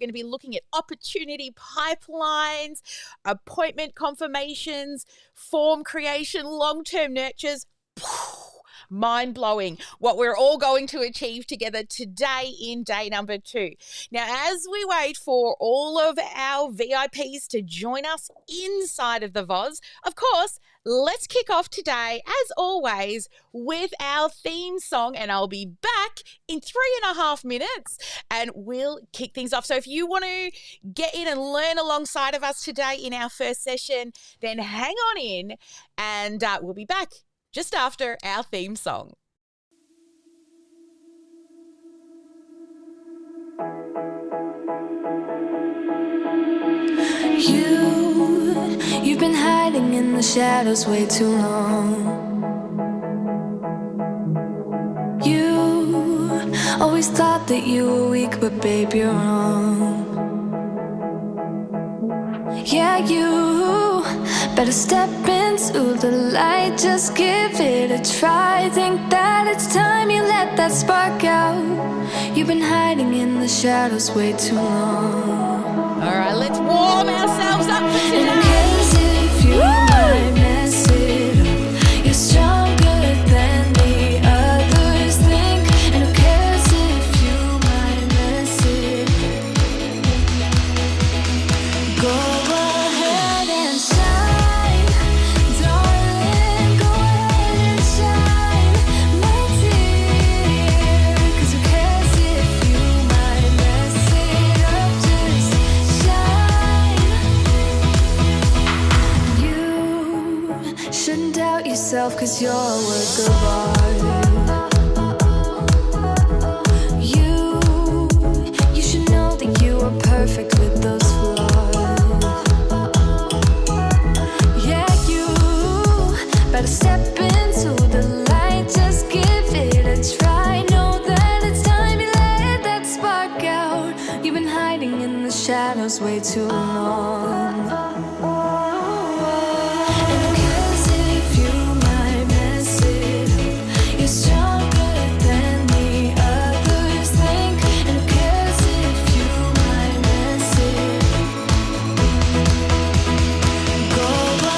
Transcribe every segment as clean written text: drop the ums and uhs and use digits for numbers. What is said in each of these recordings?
going to be looking at opportunity pipelines, appointment confirmations, form creation, long-term nurtures. Mind-blowing what we're all going to achieve together today in day number 2. Now, as we wait for all of our VIPs to join us inside of the VOZ, of course, let's kick off today, as always, with our theme song, and I'll be back in 3.5 minutes, and we'll kick things off. So if you want to get in and learn alongside of us today in our first session, then hang on in, and we'll be back just after our theme song. You've been hiding in the shadows way too long. You always thought that you were weak, but babe, you're wrong. Yeah, you better step into the light, just give it a try. Think that it's time you let that spark out. You've been hiding in the shadows way too long. All right, let's warm ourselves up for today. And who cares if you might mess it up? You're stronger than the others think. And who cares if you might mess it up? Go ahead and shine, darling. Go ahead and shine, my dear. 'Cause who cares if you might mess it up? Just shine. You shouldn't doubt yourself, 'cause you're a work of art. You should know that you are perfect with those flaws. Yeah, you better step into the light, just give it a try. Know that it's time you let that spark out. You've been hiding in the shadows way too long. And who cares if you might mess it up? You're stronger than the others think. And who cares if you might mess it up? Go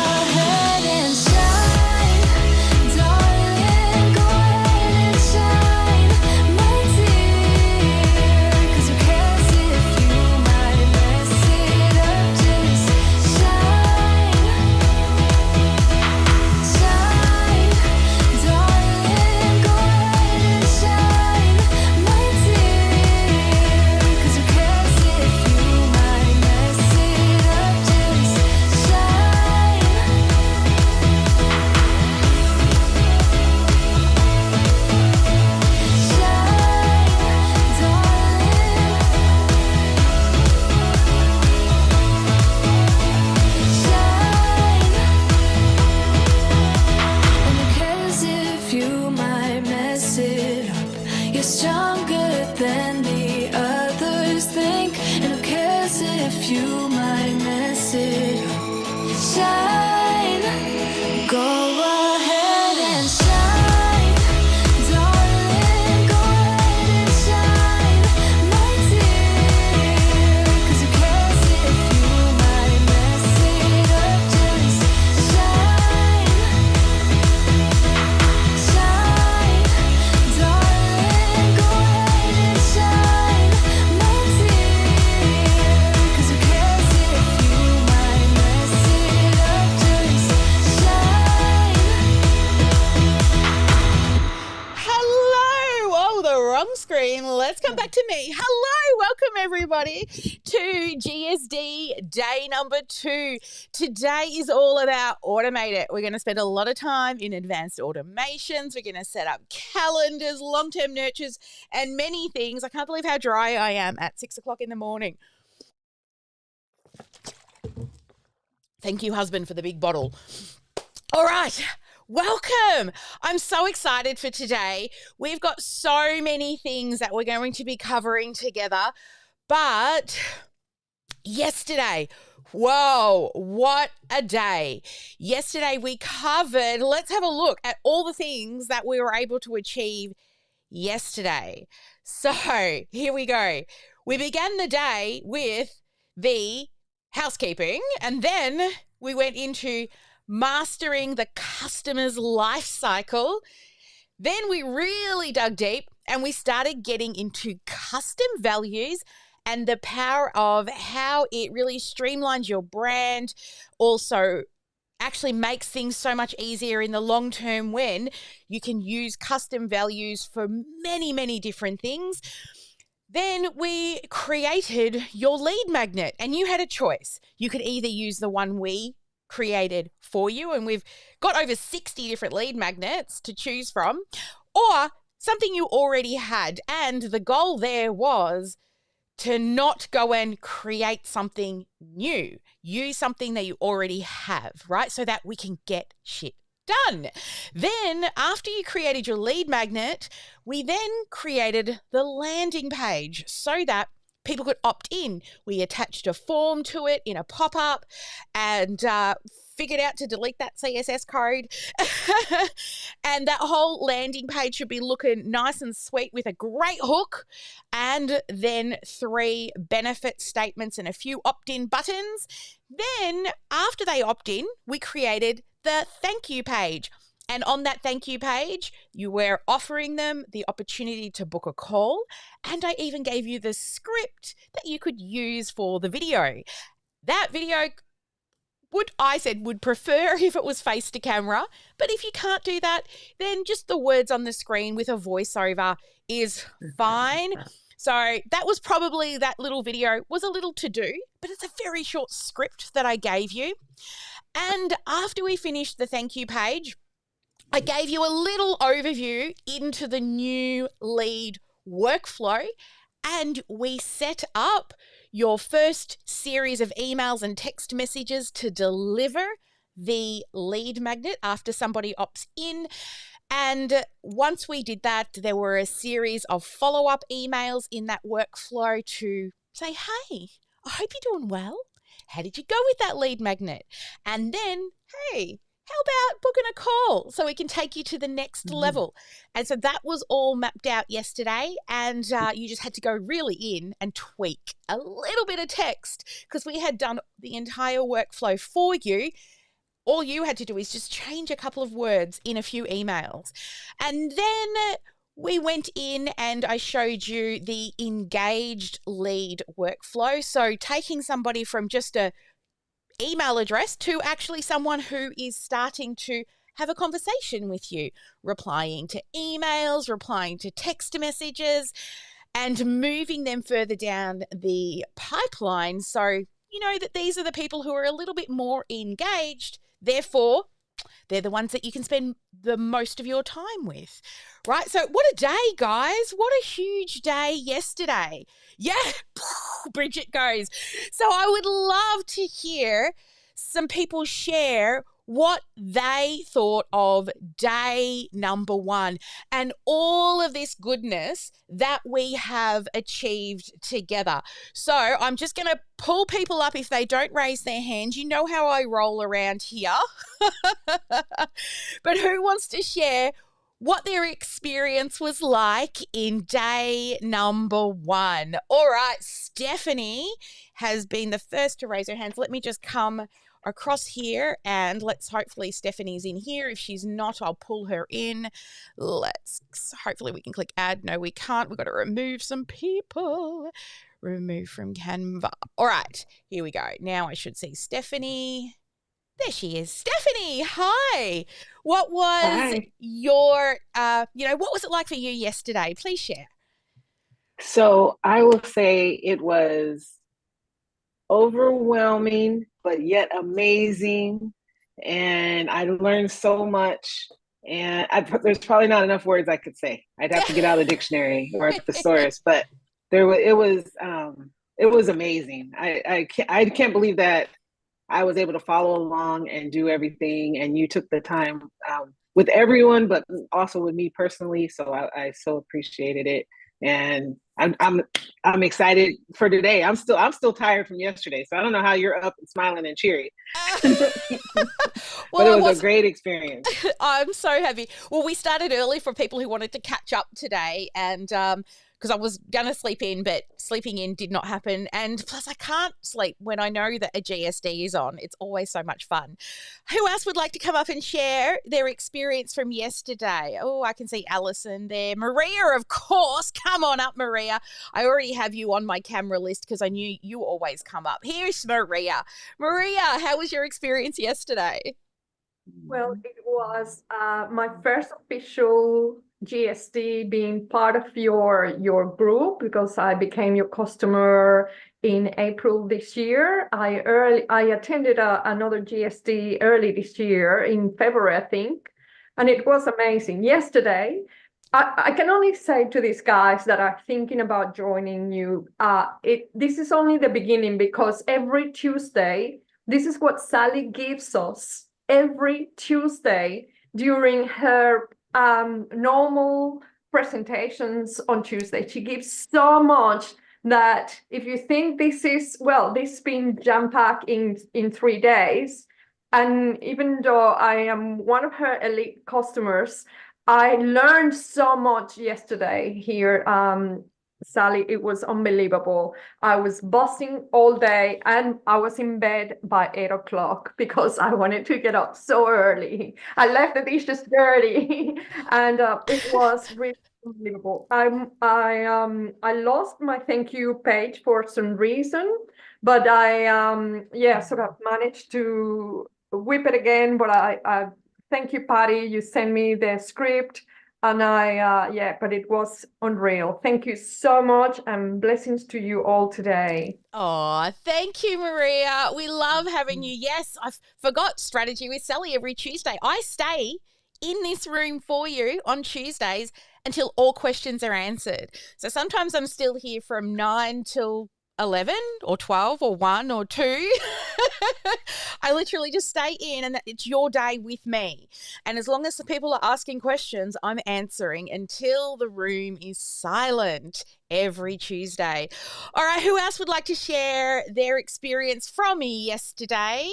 ahead and shine, darling. Go ahead and shine, my dear. 'Cause who cares if you might mess it up? Just shine, shine, darling. Go ahead and shine, my dear. 'Cause who cares if you might mess it up? Just shine. You're stronger than the others think. And who cares if you might mess it up? Shine. Go ahead and shine, darling. Go ahead and shine, my dear. 'Cause who cares if you might mess it up? Just shine, shine, darling. Go ahead and shine, my dear. 'Cause who cares if you might mess it up? Just shine. Hello. Oh, the wrong screen. Let's come back to me. Hello. Welcome, everybody, to G.S.D. day number 2. Today is all about automate it. We're going to spend a lot of time in advanced automations. We're going to set up calendars, long-term nurtures, and many things. I can't believe how dry I am at 6 o'clock in the morning. Thank you, husband, for the big bottle. All right. Welcome. I'm so excited for today. We've got so many things that we're going to be covering together. But yesterday, whoa, what a day. Yesterday we covered, let's have a look at all the things that we were able to achieve yesterday. So here we go. We began the day with the housekeeping, and then we went into mastering the customer's life cycle. Then we really dug deep and we started getting into custom values and the power of how it really streamlines your brand, also actually makes things so much easier in the long term when you can use custom values for many, many different things. Then we created your lead magnet and you had a choice. You could either use the one we created for you, and we've got over 60 different lead magnets to choose from, or something you already had. And the goal there was to not go and create something new. Use something that you already have, right? So that we can get shit done. Then after you created your lead magnet, we then created the landing page so that people could opt in. We attached a form to it in a pop-up and figured out to delete that CSS code. And that whole landing page should be looking nice and sweet with a great hook and then 3 benefit statements and a few opt-in buttons. Then after they opt in, we created the thank you page. And on that thank you page, you were offering them the opportunity to book a call. And I even gave you the script that you could use for the video. That video would prefer if it was face to camera. But if you can't do that, then just the words on the screen with a voiceover is fine. So that was probably, that little video was a little to do, but it's a very short script that I gave you. And after we finished the thank you page, I gave you a little overview into the new lead workflow, and we set up your first series of emails and text messages to deliver the lead magnet after somebody opts in. And once we did that, there were a series of follow-up emails in that workflow to say, hey, I hope you're doing well. How did you go with that lead magnet? And then, hey, how about booking a call so we can take you to the next level? And so that was all mapped out yesterday, and you just had to go really in and tweak a little bit of text because we had done the entire workflow for you. All you had to do is just change a couple of words in a few emails. And then we went in and I showed you the engaged lead workflow. So taking somebody from just a email address to actually someone who is starting to have a conversation with you, replying to emails, replying to text messages, and moving them further down the pipeline. So you know that these are the people who are a little bit more engaged. Therefore, they're the ones that you can spend the most of your time with, right? So what a day, guys. What a huge day yesterday. Yeah, Bridget goes. So I would love to hear some people share what they thought of day number 1 and all of this goodness that we have achieved together. So I'm just going to pull people up if they don't raise their hands. You know how I roll around here. But who wants to share what their experience was like in day number 1? All right, Stephanie has been the first to raise her hands. Let me just come across here and hopefully Stephanie's in here. If she's not, I'll pull her in. Hopefully we can click add. No, we can't. We've got to remove some people. Remove from Canva. All right, here we go. Now I should see Stephanie. There she is. Stephanie, hi. What was your, what was it like for you yesterday? Please share. So I will say it was overwhelming, but yet amazing. And I learned so much. And there's probably not enough words I could say. I'd have to get out of the dictionary or a thesaurus, but it was amazing. I can't believe that I was able to follow along and do everything. And you took the time with everyone, but also with me personally. So I so appreciated it. And I'm excited for today. I'm still tired from yesterday, so I don't know how you're up and smiling and cheery. But it was a great experience. I'm so happy. Well, we started early for people who wanted to catch up today, and because because I was going to sleep in, but sleeping in did not happen. And plus, I can't sleep when I know that a G.S.D is on. It's always so much fun. Who else would like to come up and share their experience from yesterday? Oh, I can see Alison there. Maria, of course. Come on up, Maria. I already have you on my camera list because I knew you always come up. Here's Maria. Maria, how was your experience yesterday? Well, it was my first official G.S.D being part of your group, because I became your customer in April this year. I attended another G.S.D early this year in February, I think, and it was amazing. Yesterday, I can only say to these guys that are thinking about joining you, this is only the beginning, because every Tuesday, this is what Sally gives us every Tuesday during her normal presentations on Tuesday. She gives so much that if you think this been jam-packed in 3 days, and even though I am one of her elite customers, I learned so much yesterday here, Sally. It was unbelievable. I was buzzing all day, and I was in bed by 8 o'clock because I wanted to get up so early. I left the dishes dirty, and it was really unbelievable. I lost my thank you page for some reason, but I sort of managed to whip it again. But I thank you, Patty. You sent me the script. And but it was unreal. Thank you so much, and blessings to you all today. Oh, thank you, Maria. We love having you. Yes, I forgot Strategy with Sally every Tuesday. I stay in this room for you on Tuesdays until all questions are answered. So sometimes I'm still here from 9 till 11 or 12 or 1 or 2. I literally just stay in, and it's your day with me. And as long as the people are asking questions, I'm answering until the room is silent every Tuesday. All right, who else would like to share their experience from yesterday?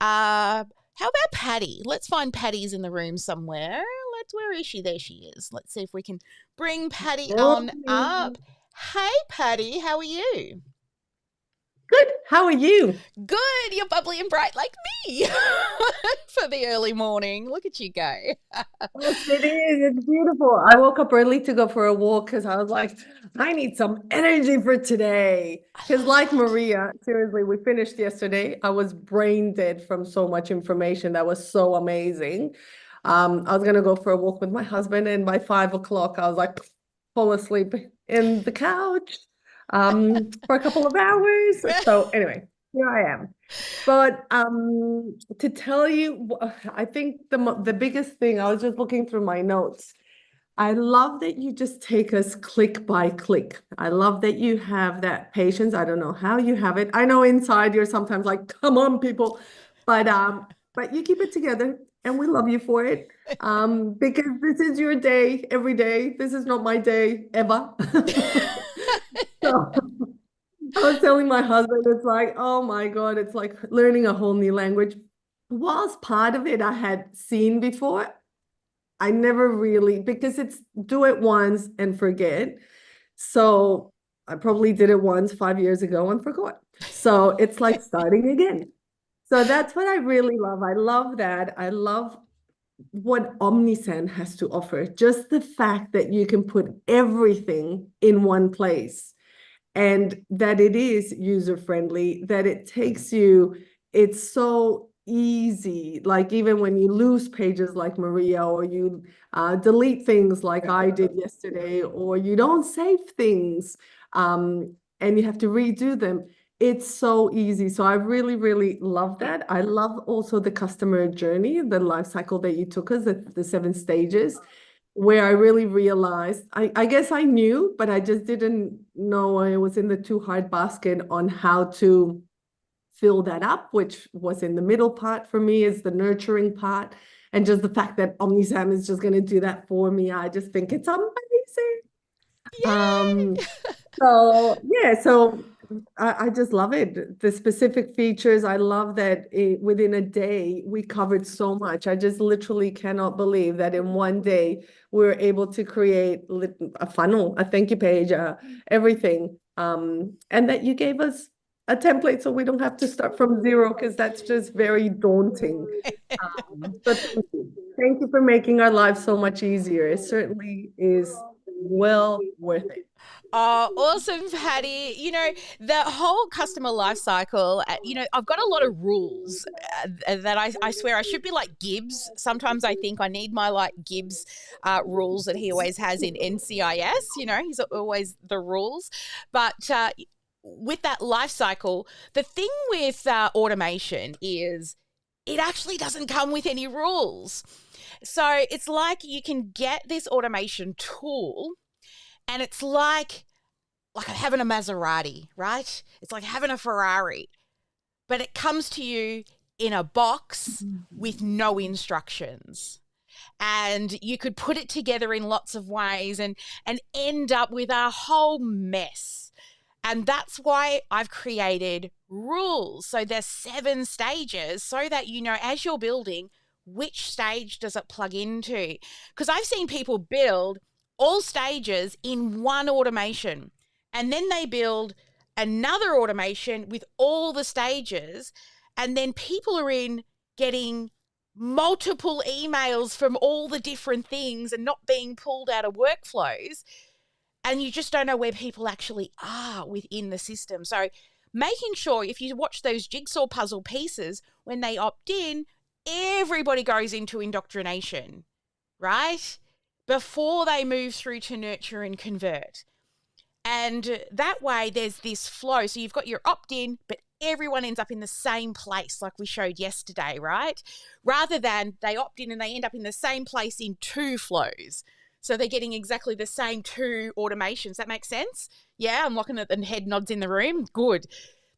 How about Patty? Let's find Patty's in the room somewhere. Where is she? There she is. Let's see if we can bring Patty on up. Hey, Patty, how are you? Good. How are you? Good. You're bubbly and bright like me for the early morning. Look at you go. Yes, it is. It's beautiful. I woke up early to go for a walk because I was like, I need some energy for today. Because like Maria, seriously, we finished yesterday. I was brain dead from so much information. That was so amazing. I was going to go for a walk with my husband, and by 5 o'clock, I was like, fall asleep in the couch for a couple of hours. So anyway, here I am. But to tell you, I think the biggest thing, I was just looking through my notes. I love that you just take us click by click. I love that you have that patience. I don't know how you have it. I know inside you're sometimes like, come on, people, but you keep it together, and we love you for it. Because this is your day every day. This is not my day ever. So I was telling my husband, it's like, oh my God, it's like learning a whole new language. Whilst part of it I had seen before, I never really, because it's do it once and forget. So I probably did it once 5 years ago and forgot. So it's like starting again. So that's what I really love. I love that. I love what Omnisend has to offer. Just the fact that you can put everything in one place, and that it is user-friendly, that it takes you, it's so easy. Like even when you lose pages like Maria, or you delete things like I did yesterday, or you don't save things and you have to redo them. It's so easy. So I really, really love that. I love also the customer journey, the life cycle that you took us at the 7 stages, where I really realized, I guess I knew, but I just didn't know I was in the too hard basket on how to fill that up, which was in the middle part for me, is the nurturing part. And just the fact that Omnisam is just going to do that for me, I just think it's amazing. So yeah, so I just love it. The specific features. I love that within a day we covered so much. I just literally cannot believe that in one day we were able to create a funnel, a thank you page, everything. And that you gave us a template so we don't have to start from zero, because that's just very daunting. But thank you. Thank you for making our lives so much easier. It certainly is well worth it. Oh, awesome, Patty. You know, the whole customer life cycle, you know, I've got a lot of rules that I swear I should be like Gibbs. Sometimes I think I need my like Gibbs rules that he always has in NCIS. You know, he's always the rules. But with that life cycle, the thing with automation is it actually doesn't come with any rules. So it's like you can get this automation tool, and it's like having a Maserati, right? It's like having a Ferrari, but it comes to you in a box with no instructions. And you could put it together in lots of ways and end up with a whole mess. And that's why I've created rules. So there's 7 stages so that you know as you're building, which stage does it plug into? Because I've seen people build all stages in one automation, and then they build another automation with all the stages, and then people are in getting multiple emails from all the different things and not being pulled out of workflows, and you just don't know where people actually are within the system. So making sure if you watch those jigsaw puzzle pieces, when they opt in, everybody goes into indoctrination, right? Before they move through to nurture and convert. And that way there's this flow. So you've got your opt-in, but everyone ends up in the same place like we showed yesterday, right? Rather than they opt in and they end up in the same place in 2 flows. So they're getting exactly the same 2 automations. That makes sense? Yeah, I'm looking at the head nods in the room. Good.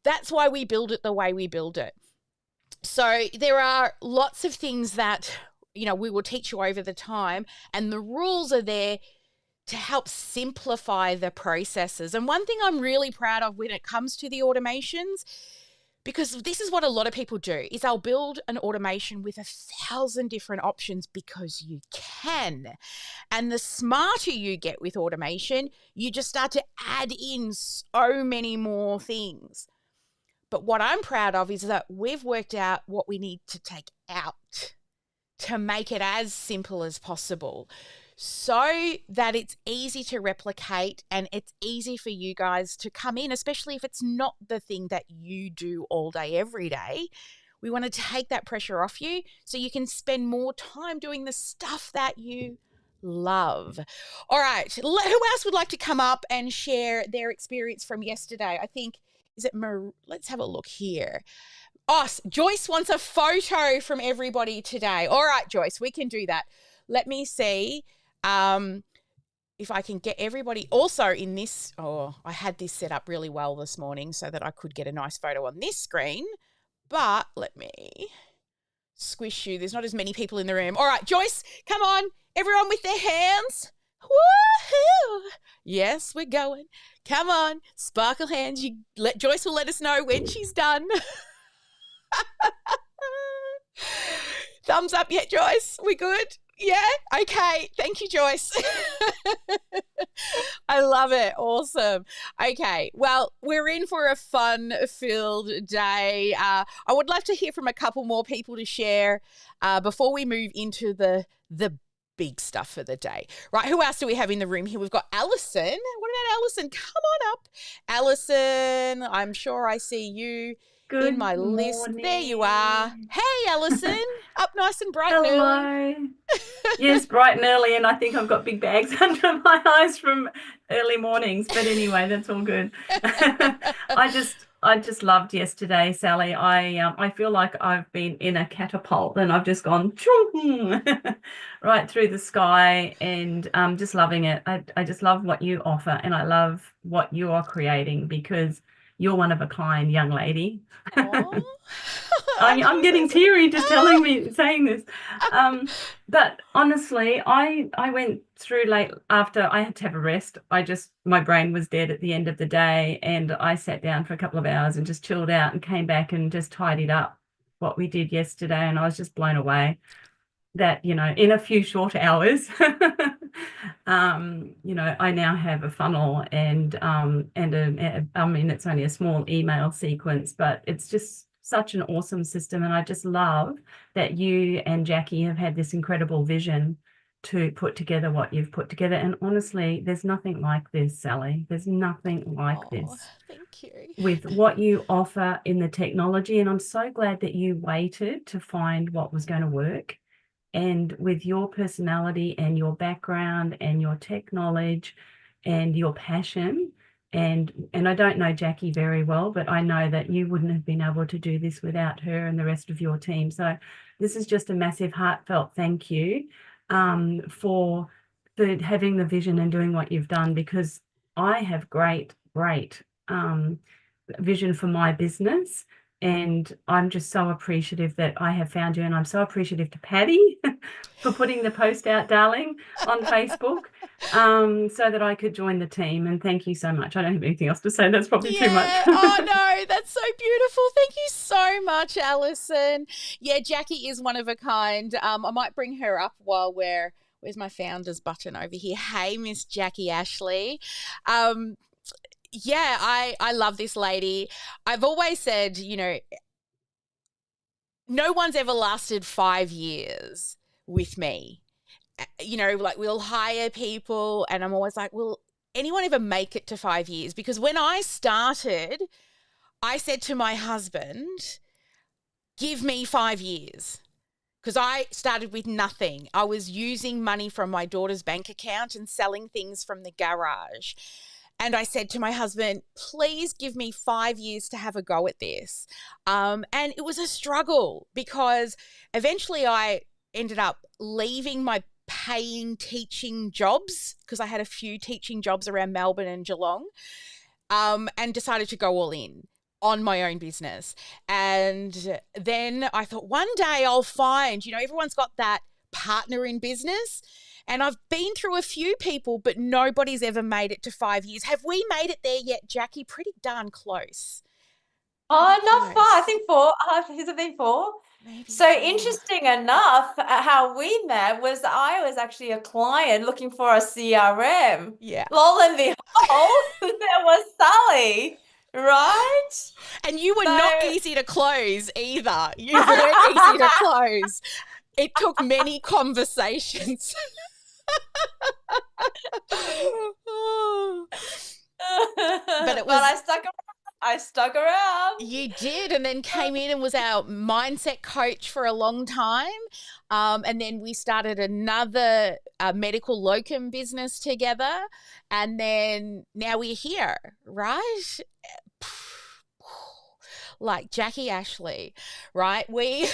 That's why we build it the way we build it. So there are lots of things that we will teach you over the time, and the rules are there to help simplify the processes. And one thing I'm really proud of when it comes to the automations, because this is what a lot of people do, is they'll build an automation with 1,000 different options because you can. And the smarter you get with automation, you just start to add in so many more things. But what I'm proud of is that we've worked out what we need to take out to make it as simple as possible so that it's easy to replicate and it's easy for you guys to come in, especially if it's not the thing that you do all day, every day. We want to take that pressure off you so you can spend more time doing the stuff that you love. All right. Who else would like to come up and share their experience from yesterday? I think, let's have a look here. Oh, Joyce wants a photo from everybody today. All right, Joyce, we can do that. Let me see if I can get everybody also in this. Oh, I had this set up really well this morning so that I could get a nice photo on this screen. But let me squish you. There's not as many people in the room. All right, Joyce, come on. Everyone with their hands. Woohoo! Yes, we're going. Come on, sparkle hands. Joyce will let us know when she's done. Thumbs up yet, Joyce? We good? Yeah? Okay. Thank you, Joyce. I love it. Awesome. Okay. Well, we're in for a fun-filled day. I would love to hear from a couple more people to share before we move into the big stuff for the day. Right, who else do we have in the room here? We've got Alison. What about Alison? Come on up. Alison, I'm sure I see you in my list. There you are. Hey, Alison. Up nice and bright and early. Yes, bright and early, and I think I've got big bags under my eyes from early mornings. But anyway, that's all good. I just loved yesterday, Sally. I feel like I've been in a catapult and I've just gone right through the sky, and just loving it. I just love what you offer, and I love what you are creating, because you're one of a kind, young lady. Aw. I'm getting teary just saying this. But honestly, I went through late after I had to have a rest. My brain was dead at the end of the day, and I sat down for a couple of hours and just chilled out and came back and just tidied up what we did yesterday. And I was just blown away that, in a few short hours, I now have a funnel and it's only a small email sequence, but it's just such an awesome system. And I just love that you and Jackie have had this incredible vision to put together what you've put together. And honestly, there's nothing like this, Sally. There's nothing like this. Thank you. With what you offer in the technology. And I'm so glad that you waited to find what was going to work. And with your personality and your background and your tech knowledge and your passion, and I don't know Jackie very well, but I know that you wouldn't have been able to do this without her and the rest of your team. So this is just a massive heartfelt thank you for having the vision and doing what you've done, because I have great vision for my business. And I'm just so appreciative that I have found you. And I'm so appreciative to Patty for putting the post out, darling, on Facebook so that I could join the team. And thank you so much. I don't have anything else to say. That's probably too much. Oh, no, that's so beautiful. Thank you so much, Alison. Yeah, Jackie is one of a kind. I might bring her up while where's my founders button over here? Hey, Miss Jackie Ashley. Yeah, I love this lady. I've always said, no one's ever lasted 5 years with me. Like we'll hire people and I'm always like, will anyone ever make it to 5 years? Because when I started, I said to my husband, give me 5 years. Because I started with nothing. I was using money from my daughter's bank account and selling things from the garage. And I said to my husband, please give me 5 years to have a go at this. And it was a struggle because eventually I ended up leaving my paying teaching jobs because I had a few teaching jobs around Melbourne and Geelong and decided to go all in on my own business. And then I thought one day I'll find, everyone's got that partner in business. And I've been through a few people, but nobody's ever made it to 5 years. Have we made it there yet, Jackie? Pretty darn close. Oh, not far. I think 4. Has it been 4? Maybe so 4. Interesting enough, how we met was I was actually a client looking for a CRM. Yeah. Lo and behold, there was Sally, right? And you were not easy to close either. You weren't easy to close. It took many conversations. But it was. But I stuck around. You did, and then came in and was our mindset coach for a long time. And then we started another medical locum business together. And then now we're here, right? Like Jackie Ashley, right? We're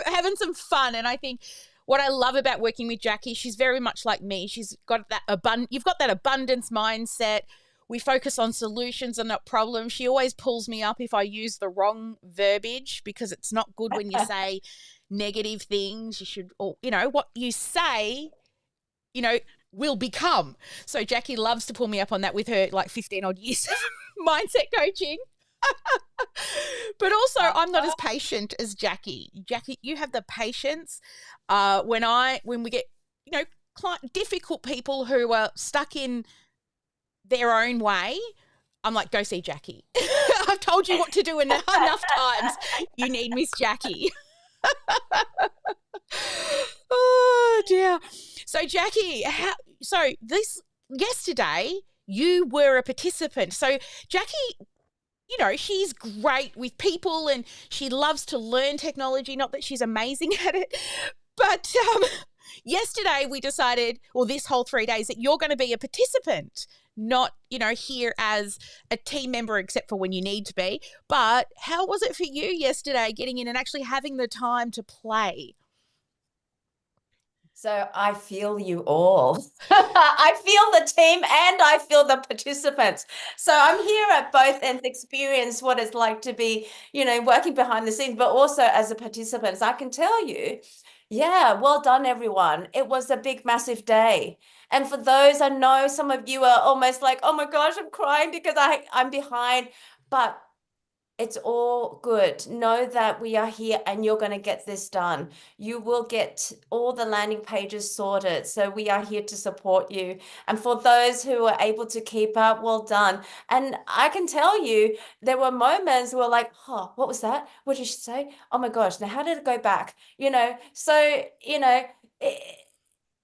having some fun. And I think what I love about working with Jackie, she's very much like me. She's got that you've got that abundance mindset. We focus on solutions and not problems. She always pulls me up if I use the wrong verbiage because it's not good when you say negative things. You should, or, what you say, will become. So Jackie loves to pull me up on that with her 15 odd years mindset coaching. But also I'm not as patient as Jackie. Jackie, you have the patience when we get, difficult people who are stuck in their own way. I'm like, go see Jackie. I've told you what to do enough times. You need Miss Jackie. Oh dear. So Jackie, yesterday you were a participant. So Jackie, she's great with people and she loves to learn technology. Not that she's amazing at it, but yesterday we decided, or this whole 3 days, that you're going to be a participant, not, here as a team member, except for when you need to be. But how was it for you yesterday getting in and actually having the time to play? So I feel you all. I feel the team and I feel the participants. So I'm here at both ends, experience what it's like to be, working behind the scenes, but also as a participant. So I can tell you, yeah, well done, everyone. It was a big, massive day. And for those, I know some of you are almost like, oh my gosh, I'm crying because I'm behind, but it's all good. Know that we are here and you're going to get this done. You will get all the landing pages sorted. So we are here to support you. And for those who are able to keep up, well done. And I can tell you, there were moments where like, oh, what was that? What did she say? Oh my gosh, now how did it go back? So,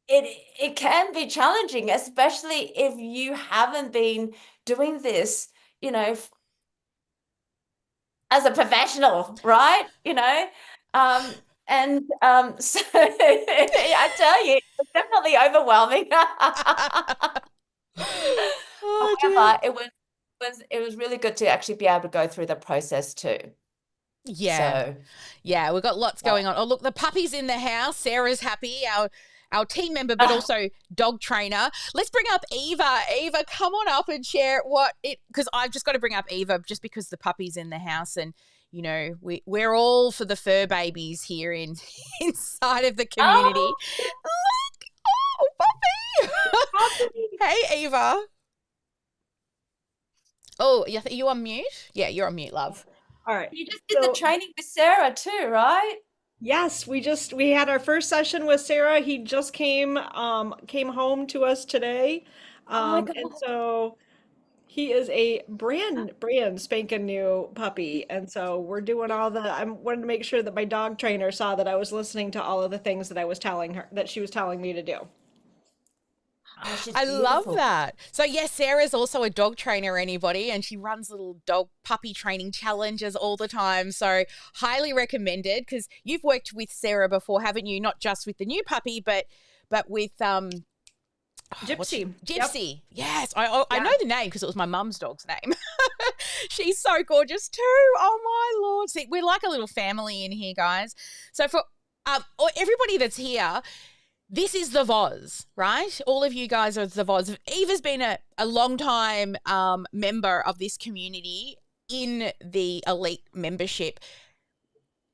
it can be challenging, especially if you haven't been doing this, as a professional, right? So I tell you, it's definitely overwhelming. Oh, However, dear. it was really good to actually be able to go through the process too. Yeah. So Yeah, we've got lots going on. Oh, look, the puppy's in the house. Sarah's happy, our team member, but also dog trainer. Let's bring up Eva. Eva, come on up and share because I've just got to bring up Eva just because the puppy's in the house and, we're all for the fur babies here inside of the community. Look! Oh, puppy! Hey, Eva. Oh, you on mute? Yeah, you're on mute, love. All right. You just did the training with Sarah too, right? Yes, we had our first session with Sarah. He just came home to us today. Oh my God. And so he is a brand spanking new puppy. And so we're doing I wanted to make sure that my dog trainer saw that I was listening to all of the things that I was telling her, that she was telling me to do. Oh, I love that. So, yes, Sarah's also a dog trainer, anybody, and she runs little dog puppy training challenges all the time. So, highly recommended because you've worked with Sarah before, haven't you? Not just with the new puppy, but with Gypsy. Gypsy. Yep. Yes. I know the name because it was my mum's dog's name. She's so gorgeous too. Oh, my Lord. See, we're like a little family in here, guys. So, for everybody that's here, this is the VOZ, right? All of you guys are the VOZ. Eva's been a long time member of this community in the elite membership.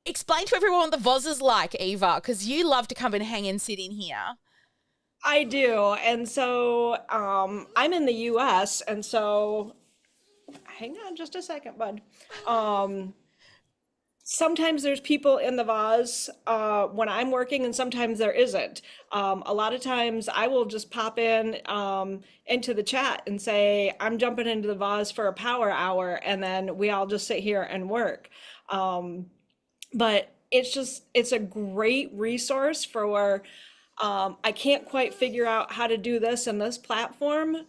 Explain to everyone what the VOZ is like, Eva, because you love to come and hang and sit in here. I do. And so I'm in the US, and so hang on just a second, bud. Sometimes there's people in the VOZ when I'm working, and sometimes there isn't. A lot of times I will just pop in into the chat and say, I'm jumping into the VOZ for a power hour, and then we all just sit here and work. But it's a great resource for I can't quite figure out how to do this in this platform.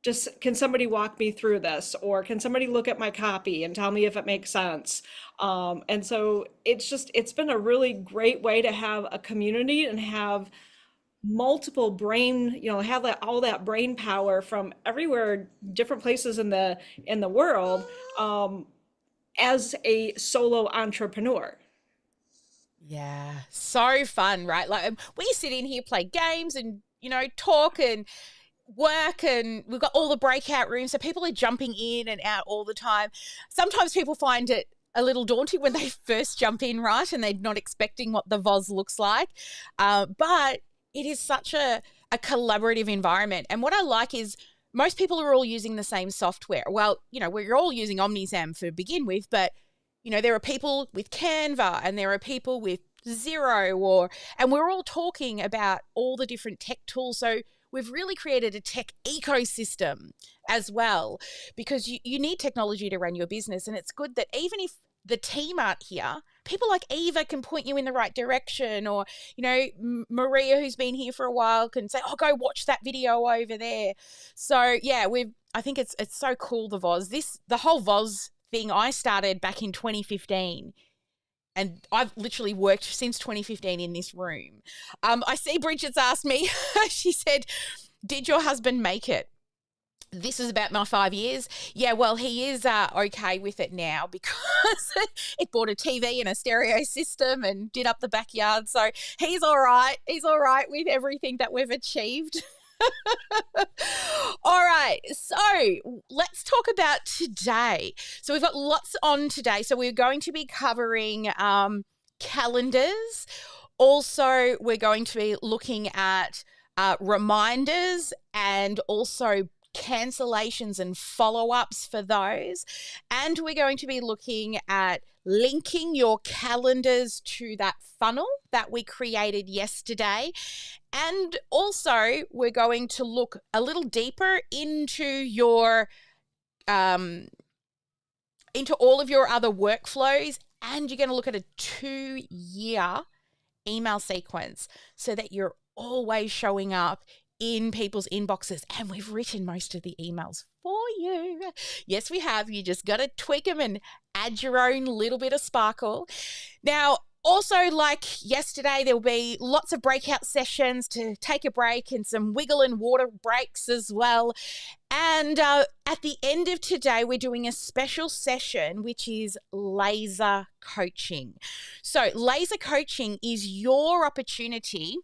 Just, can somebody walk me through this, or can somebody look at my copy and tell me if it makes sense? And so it's been a really great way to have a community and have multiple brain, have all that brain power from everywhere, different places in the world, as a solo entrepreneur. Yeah, so fun, right? Like we sit in here, play games and, talk and work, and we've got all the breakout rooms, so people are jumping in and out all the time. Sometimes people find it a little daunting when they first jump in, right, and they're not expecting what the VOZ looks like, but it is such a collaborative environment. And what I like is most people are all using the same software. Well, we're all using OmniSam to begin with, but there are people with Canva and there are people with Xero, and we're all talking about all the different tech tools. So we've really created a tech ecosystem as well, because you need technology to run your business. And it's good that even if the team aren't here, people like Eva can point you in the right direction, or, Maria, who's been here for a while, can say, oh, go watch that video over there. So yeah, I think it's so cool, the VOZ. The whole VOZ thing I started back in 2015. And I've literally worked since 2015 in this room. I see Bridget's asked me, she said, did your husband make it? this is about my 5 years. Yeah, well, he is okay with it now because it bought a TV and a stereo system and did up the backyard. So he's all right. He's all right with everything that we've achieved. All right, so let's talk about today. So we've got lots on today. So we're going to be covering calendars. Also, we're going to be looking at reminders and also cancellations and follow-ups for those. And we're going to be looking at linking your calendars to that funnel that we created yesterday. And also, we're going to look a little deeper into your into all of your other workflows, and you're going to look at a 2-year email sequence so that you're always showing up in people's inboxes. And we've written most of the emails for you. Yes, we have. You just got to tweak them and add your own little bit of sparkle. Now, also, like yesterday, there'll be lots of breakout sessions to take a break and some wiggle and water breaks as well. And at the end of today, we're doing a special session, which is laser coaching. So laser coaching is your opportunity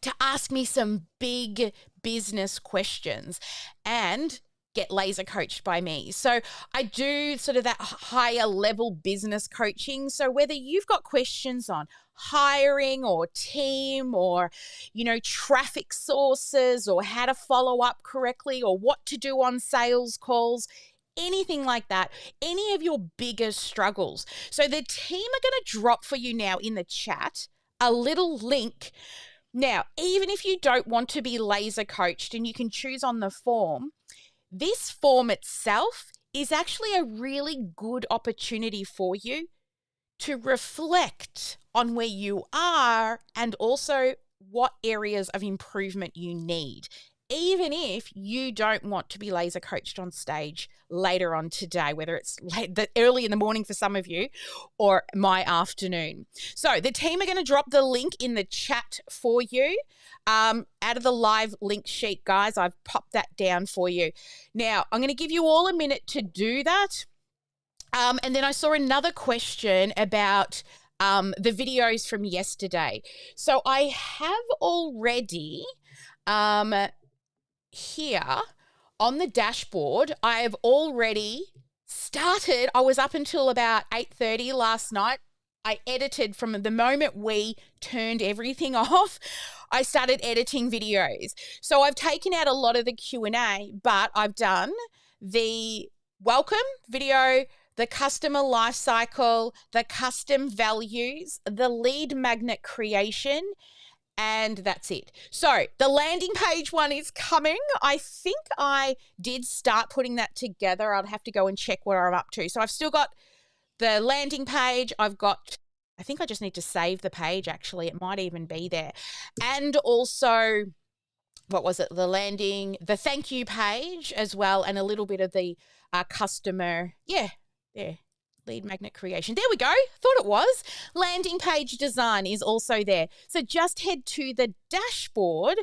to ask me some big business questions and get laser coached by me. So I do sort of that higher level business coaching. So whether you've got questions on hiring or team or, traffic sources or how to follow up correctly or what to do on sales calls, anything like that, any of your biggest struggles. So the team are going to drop for you now in the chat a little link. Now, even if you don't want to be laser coached and you can choose on the form, this form itself is actually a really good opportunity for you to reflect on where you are and also what areas of improvement you need, even if you don't want to be laser coached on stage later on today, whether it's early in the morning for some of you or my afternoon. So the team are going to drop the link in the chat for you. Out of the live link sheet, guys, I've popped that down for you. Now, I'm going to give you all a minute to do that. And then I saw another question about the videos from yesterday. So I have already here on the dashboard, I have already started. I was up until about 8:30 last night. I edited from the moment we turned everything off. I started editing videos. So I've taken out a lot of the Q&A, but I've done the welcome video, the customer lifecycle, the custom values, the lead magnet creation, and that's it. So the landing page one is coming. I think I did start putting that together. I'd have to go and check where I'm up to. So I've still got the landing page. I think I just need to save the page, actually. It might even be there. And also, the thank you page as well, and a little bit of the customer, lead magnet creation. There we go. Thought it was. Landing page design is also there. So just head to the dashboard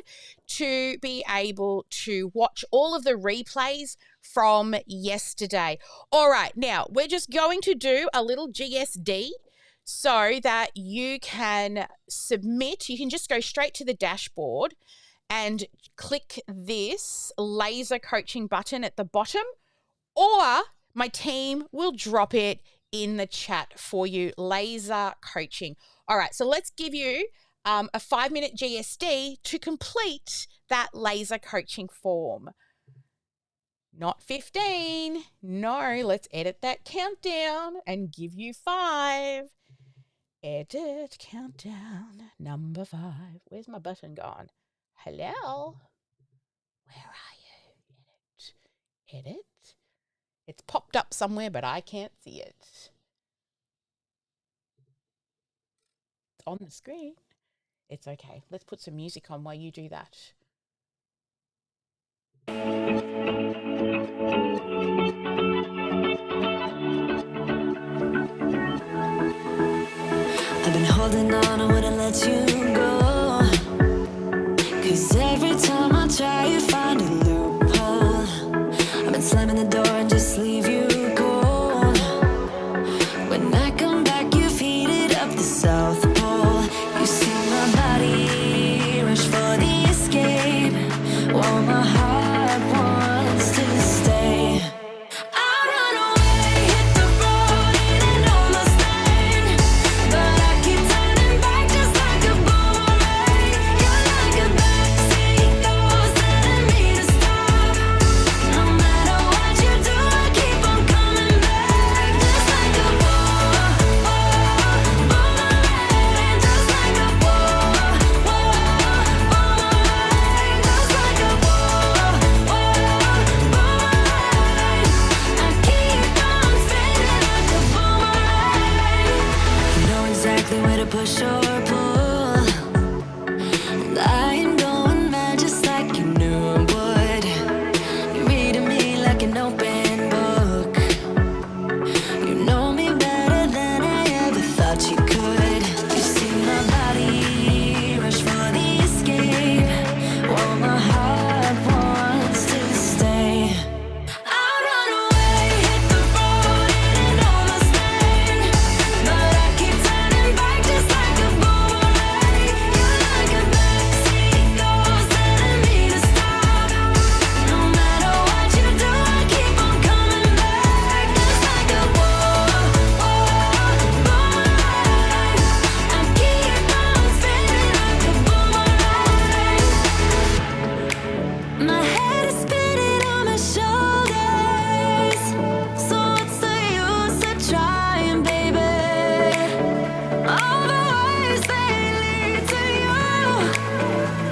to be able to watch all of the replays from yesterday. All right. Now, we're just going to do a little G.S.D. so that you can submit. You can just go straight to the dashboard and click this laser coaching button at the bottom, or my team will drop it in the chat for you, laser coaching. All right, so let's give you a 5-minute G.S.D. to complete that laser coaching form. Not 15. No, let's edit that countdown and give you 5. Edit countdown, number 5. Where's my button gone? Hello? Where are you? Edit. It's popped up somewhere, but I can't see it. It's on the screen. It's okay. Let's put some music on while you do that. I've been holding on, I wouldn't let you go. 'Cause every time I try, you find a loophole. I'd slam in the door and just leave you cold. When I come back, you've heated up the South Pole. You see my body rush for the escape, while my heart wants to stay. I run away, hit the road, and almost there, but I keep turning back just like a boomerang. You're like a backseat ghost telling me to stop. No matter what you do, I keep on coming back, just like a boomerang, just like a boomerang, just like a I keep on spinning like a boomerang. You know exactly where to push or pull. And I am going mad just like you knew I would. You're reading me like an open book. You know me better than I ever thought you could. You see my body rush for the escape, while my heart wants to stay. I run away, hit the road, and almost there, but I keep turning back just like a boomerang. You're like a backseat ghost telling me to stop. No matter what you do, I keep on coming back, just like a boomerang. I keep on spinning like a boomerang. My head is spinning on my shoulders, so what's the use of trying, baby? All the ways they lead to you,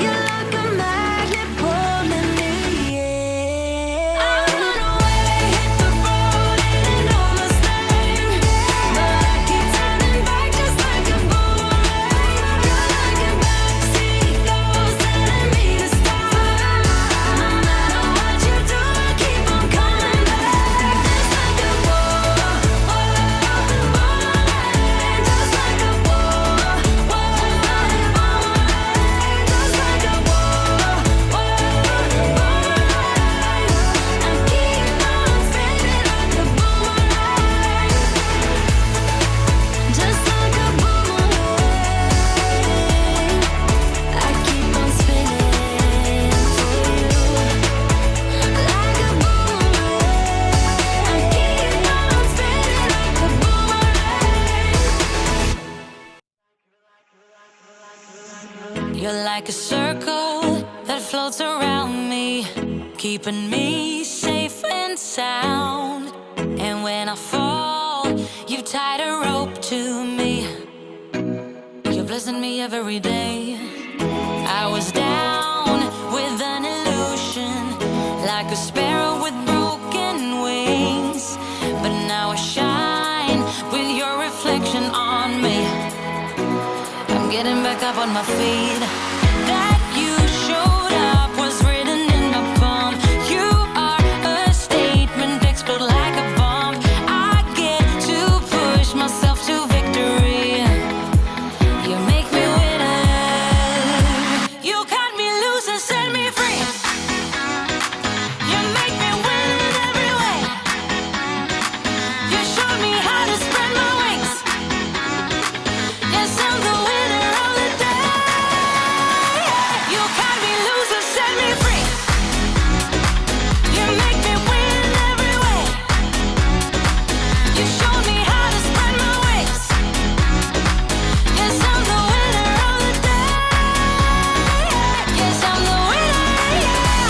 you're like a magnet pulling me in. I run away, hit the road, and almost there, but I keep turning back just like a boomerang. You're like a backseat ghost telling me to stop. No matter what you do, I keep on coming back, just like a boomerang, just like a just like a I keep on spinning like a boomerang, just like a boomerang. I keep on spinning for you, like a boomerang. I keep on spinning like a boomerang. You're like a circle that floats around me, keeping me safe and sound. And when I fall, you tied a rope to me. You're blessing me every day. I was down with an illusion, like a sparrow with broken wings, but now I shine with your reflection on me. I'm getting back up on my feet. That you showed up was written in my palm. You are a statement, explode like a bomb. I get to push myself to victory. You make me winner. You cut me loose and set me free. You make me win in every way. You showed me how to spread my wings. Yes, I'm the winner of the day. You cut me loose and set me free. You make me win in every way. You showed me how to spread my wings. Yes, I'm the winner of the day. Yes, I'm the winner, yeah.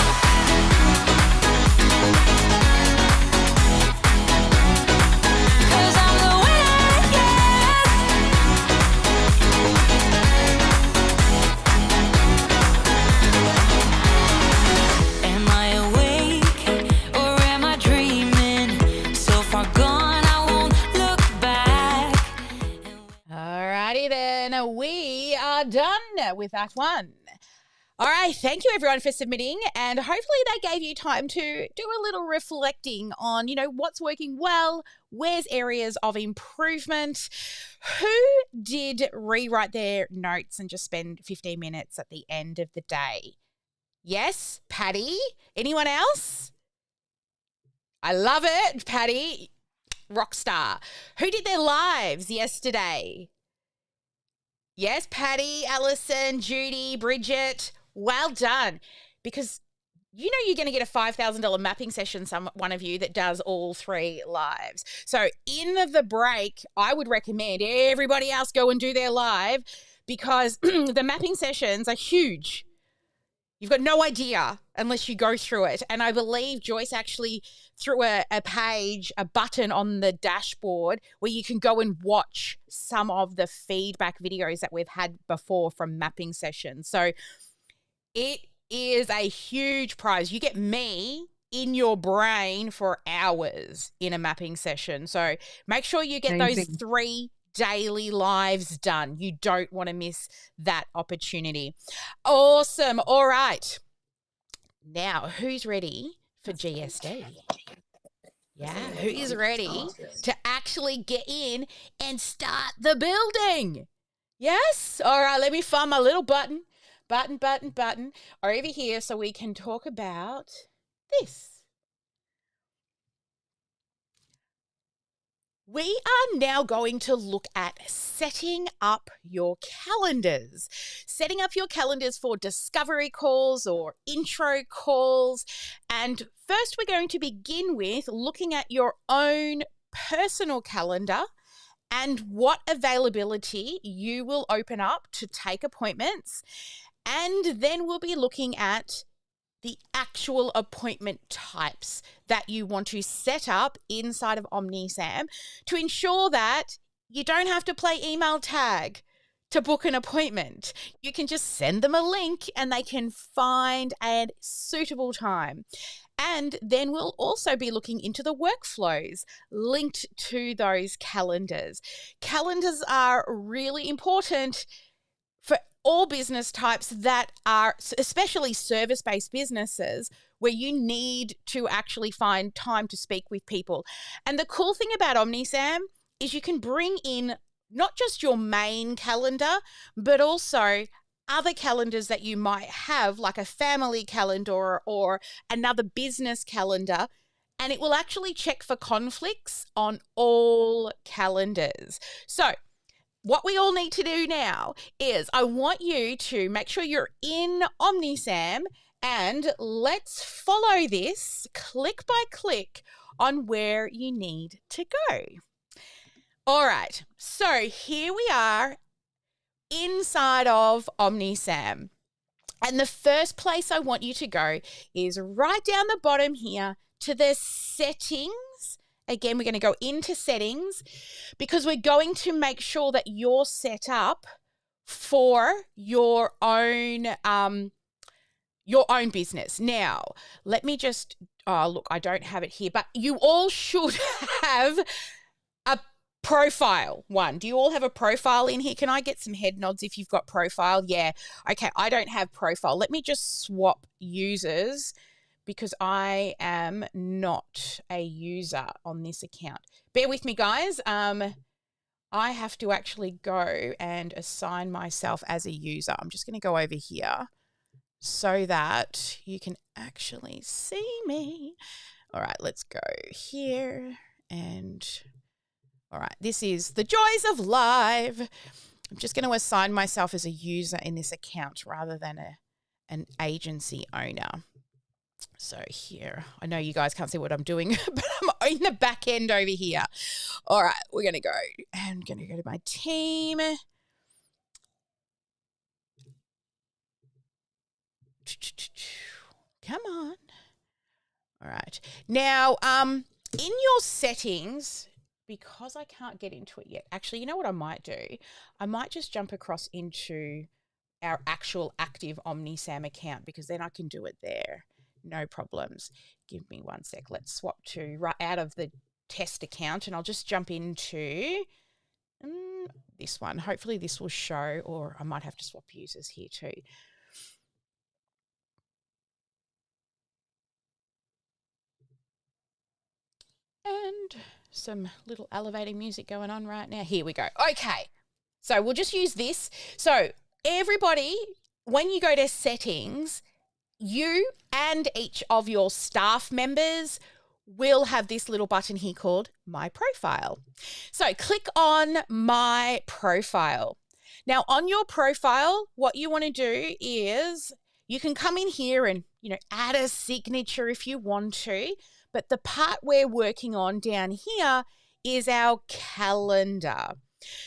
'Cause I'm the winner, yes. Am I awake or am I dreaming? So far gone, I won't look back. Alrighty then, we are done with that one. All right, thank you everyone for submitting, and hopefully that gave you time to do a little reflecting on, what's working well, where's areas of improvement, who did rewrite their notes and just spend 15 minutes at the end of the day. Yes, Patty? Anyone else? I love it, Patty. Rock star. Who did their lives yesterday? Yes, Patty, Alison, Judy, Bridget. Well done. Because you know you're going to get a $5,000 mapping session, one of you that does all 3 lives. So in the break, I would recommend everybody else go and do their live because the mapping sessions are huge. You've got no idea unless you go through it. And I believe Joyce actually threw a button on the dashboard where you can go and watch some of the feedback videos that we've had before from mapping sessions. So it is a huge prize. You get me in your brain for hours in a mapping session. So make sure you get those 3 daily lives done. You don't want to miss that opportunity. Awesome. All right. Now, who's ready for G.S.D? Yeah, who is ready to actually get in and start the building? Yes? All right, let me find my little button over here so we can talk about this. We are now going to look at setting up your calendars. Setting up your calendars for discovery calls or intro calls. And first we're going to begin with looking at your own personal calendar and what availability you will open up to take appointments. And then we'll be looking at the actual appointment types that you want to set up inside of OmniSam to ensure that you don't have to play email tag to book an appointment. You can just send them a link and they can find a suitable time. And then we'll also be looking into the workflows linked to those calendars. Calendars are really important for all business types that are, especially service-based businesses, where you need to actually find time to speak with people. And the cool thing about OmniSam is you can bring in not just your main calendar, but also other calendars that you might have, like a family calendar or another business calendar, and it will actually check for conflicts on all calendars. So what we all need to do now is I want you to make sure you're in OmniSam and let's follow this click by click on where you need to go. All right, so here we are inside of OmniSam. And the first place I want you to go is right down the bottom here to the settings. Again, we're going to go into settings because we're going to make sure that you're set up for your own business. Now, let me just, look, I don't have it here, but you all should have a profile one. Do you all have a profile in here? Can I get some head nods if you've got profile? Yeah. Okay, I don't have profile. Let me just swap users because I am not a user on this account. Bear with me, guys. I have to actually go and assign myself as a user. I'm just going to go over here so that you can actually see me. All right, let's go here. And all right, this is the joys of live. I'm just going to assign myself as a user in this account rather than an agency owner. So here, I know you guys can't see what I'm doing, but I'm in the back end over here. All right, we're going to go. I'm going to go to my team. Come on. All right. Now, in your settings, because I can't get into it yet, actually, you know what I might do? I might just jump across into our actual active OmniSam account because then I can do it there. No problems. Give me one sec. Let's swap to right out of the test account and I'll just jump into this one. Hopefully this will show, or I might have to swap users here too. And some little elevating music going on right now. Here we go. Okay. So we'll just use this. So everybody, when you go to settings, you and each of your staff members will have this little button here called My Profile. So click on My Profile. Now on your profile, what you want to do is you can come in here and, add a signature if you want to, but the part we're working on down here is our calendar.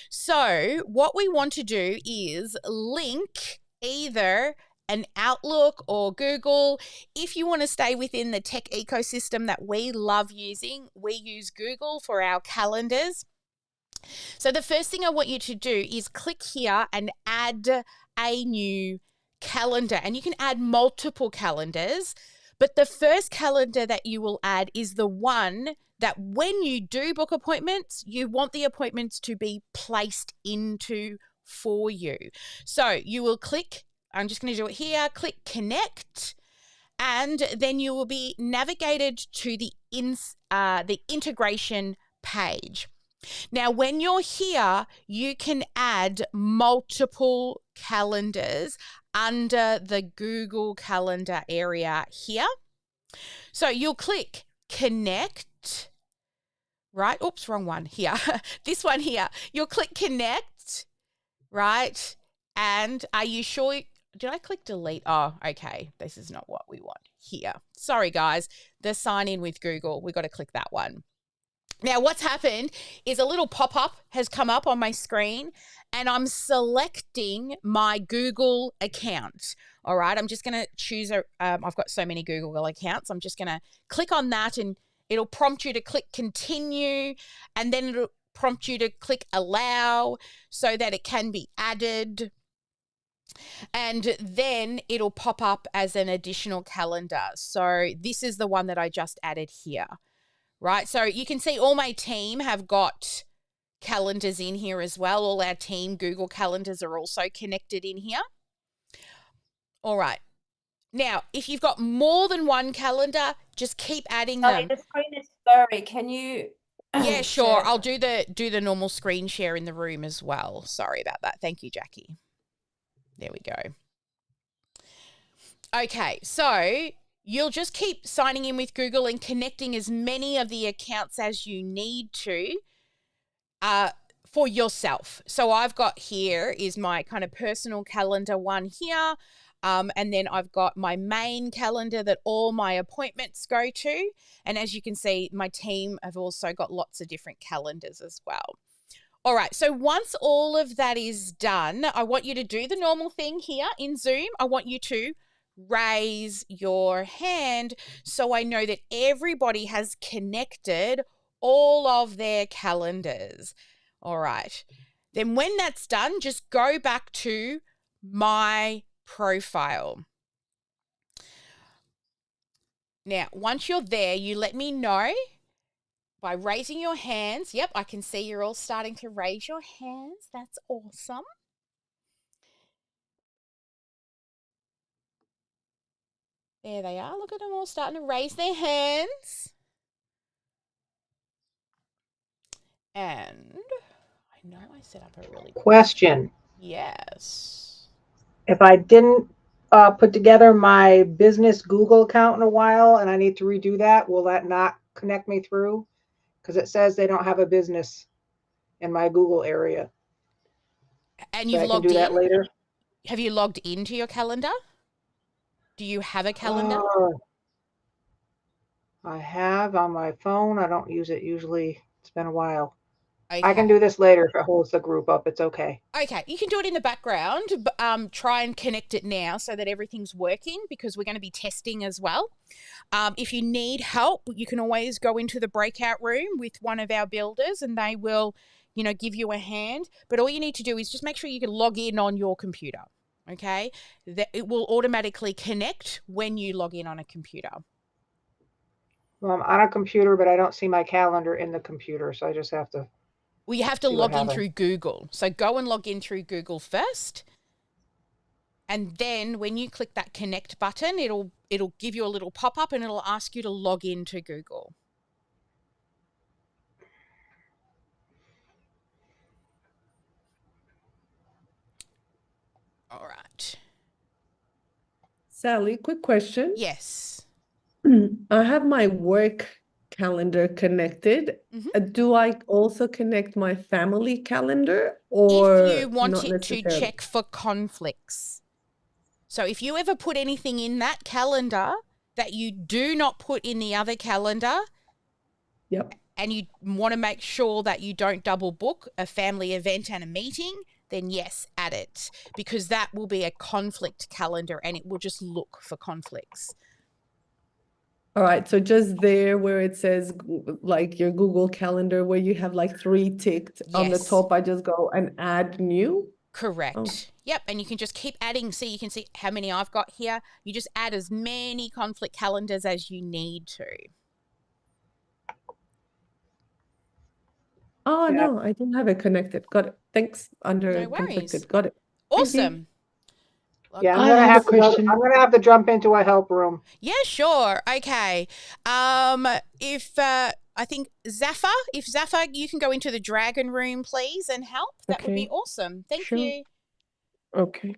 So what we want to do is link either an Outlook or Google. If you want to stay within the tech ecosystem that we love using, we use Google for our calendars. So the first thing I want you to do is click here and add a new calendar. And you can add multiple calendars, but the first calendar that you will add is the one that when you do book appointments, you want the appointments to be placed into for you. So you will click, I'm just going to do it here, click connect, and then you will be navigated to the integration page. Now, when you're here, you can add multiple calendars under the Google Calendar area here. So you'll click connect, right? Oops, wrong one here. This one here. You'll click connect, right? And are you sure? Did I click delete? Oh, okay. This is not what we want here. Sorry, guys. The sign in with Google. We got to click that one. Now, what's happened is a little pop-up has come up on my screen and I'm selecting my Google account. All right, I'm just going to choose I've got so many Google accounts. I'm just going to click on that and it'll prompt you to click continue, and then it'll prompt you to click allow so that it can be added. And then it'll pop up as an additional calendar. So this is the one that I just added here. Right, so you can see all my team have got calendars in here as well. All our team Google calendars are also connected in here. All right. Now, if you've got more than one calendar, just keep adding them. The screen is blurry. Can you? Yeah, sure. I'll do the normal screen share in the room as well. Sorry about that. Thank you, Jackie. There we go. Okay, so you'll just keep signing in with Google and connecting as many of the accounts as you need to for yourself. So I've got here is my kind of personal calendar one here. And then I've got my main calendar that all my appointments go to. And as you can see, my team have also got lots of different calendars as well. All right, so once all of that is done, I want you to do the normal thing here in Zoom. I want you to raise your hand so I know that everybody has connected all of their calendars. All right. Then when that's done, just go back to my profile. Now, once you're there, you let me know by raising your hands. Yep, I can see you're all starting to raise your hands. That's awesome. There they are. Look at them all starting to raise their hands. And I know I set up a really cool question. Yes. If I didn't put together my business Google account in a while and I need to redo that, will that not connect me through? Because it says they don't have a business in my Google area. And So you've I can logged do that in? later. Have you logged into your calendar? Do you have a calendar? I have on my phone. I don't use it usually. It's been a while. Okay. I can do this later if it holds the group up. It's okay. Okay, you can do it in the background, but try and connect it now so that everything's working because we're going to be testing as well. If you need help, you can always go into the breakout room with one of our builders and they will, give you a hand. But all you need to do is just make sure you can log in on your computer, okay? That it will automatically connect when you log in on a computer. Well, I'm on a computer, but I don't see my calendar in the computer, so I just have to. Well, you have to log in through Google. So go and log in through Google first. And then when you click that connect button, it'll give you a little pop-up and it'll ask you to log into Google. All right. Sally, quick question. Yes. I have my work calendar connected. Mhm. Do I also connect my family calendar If or you want not it to necessarily? check for conflicts. So if you ever put anything in that calendar that you do not put in the other calendar, Yep. and you want to make sure that you don't double book a family event and a meeting, then yes, add it, because that will be a conflict calendar and it will just look for conflicts. All right, so just there where it says like your Google Calendar, where you have like 3 ticked on the Yes. top, I just go and add new. Correct. Oh. Yep. And you can just keep adding. See, you can see how many I've got here. You just add as many conflict calendars as you need to. Oh, Yeah. no, I didn't have it connected. Got it. Thanks. Under No worries. conflicted. Got it. Thank you. Awesome. Yeah, I have a question. I'm gonna have to jump into a help room. Yeah, sure. Okay. If I think Zafar, you can go into the dragon room, please, and help, that would be Okay. awesome. Thank Sure. you. Okay.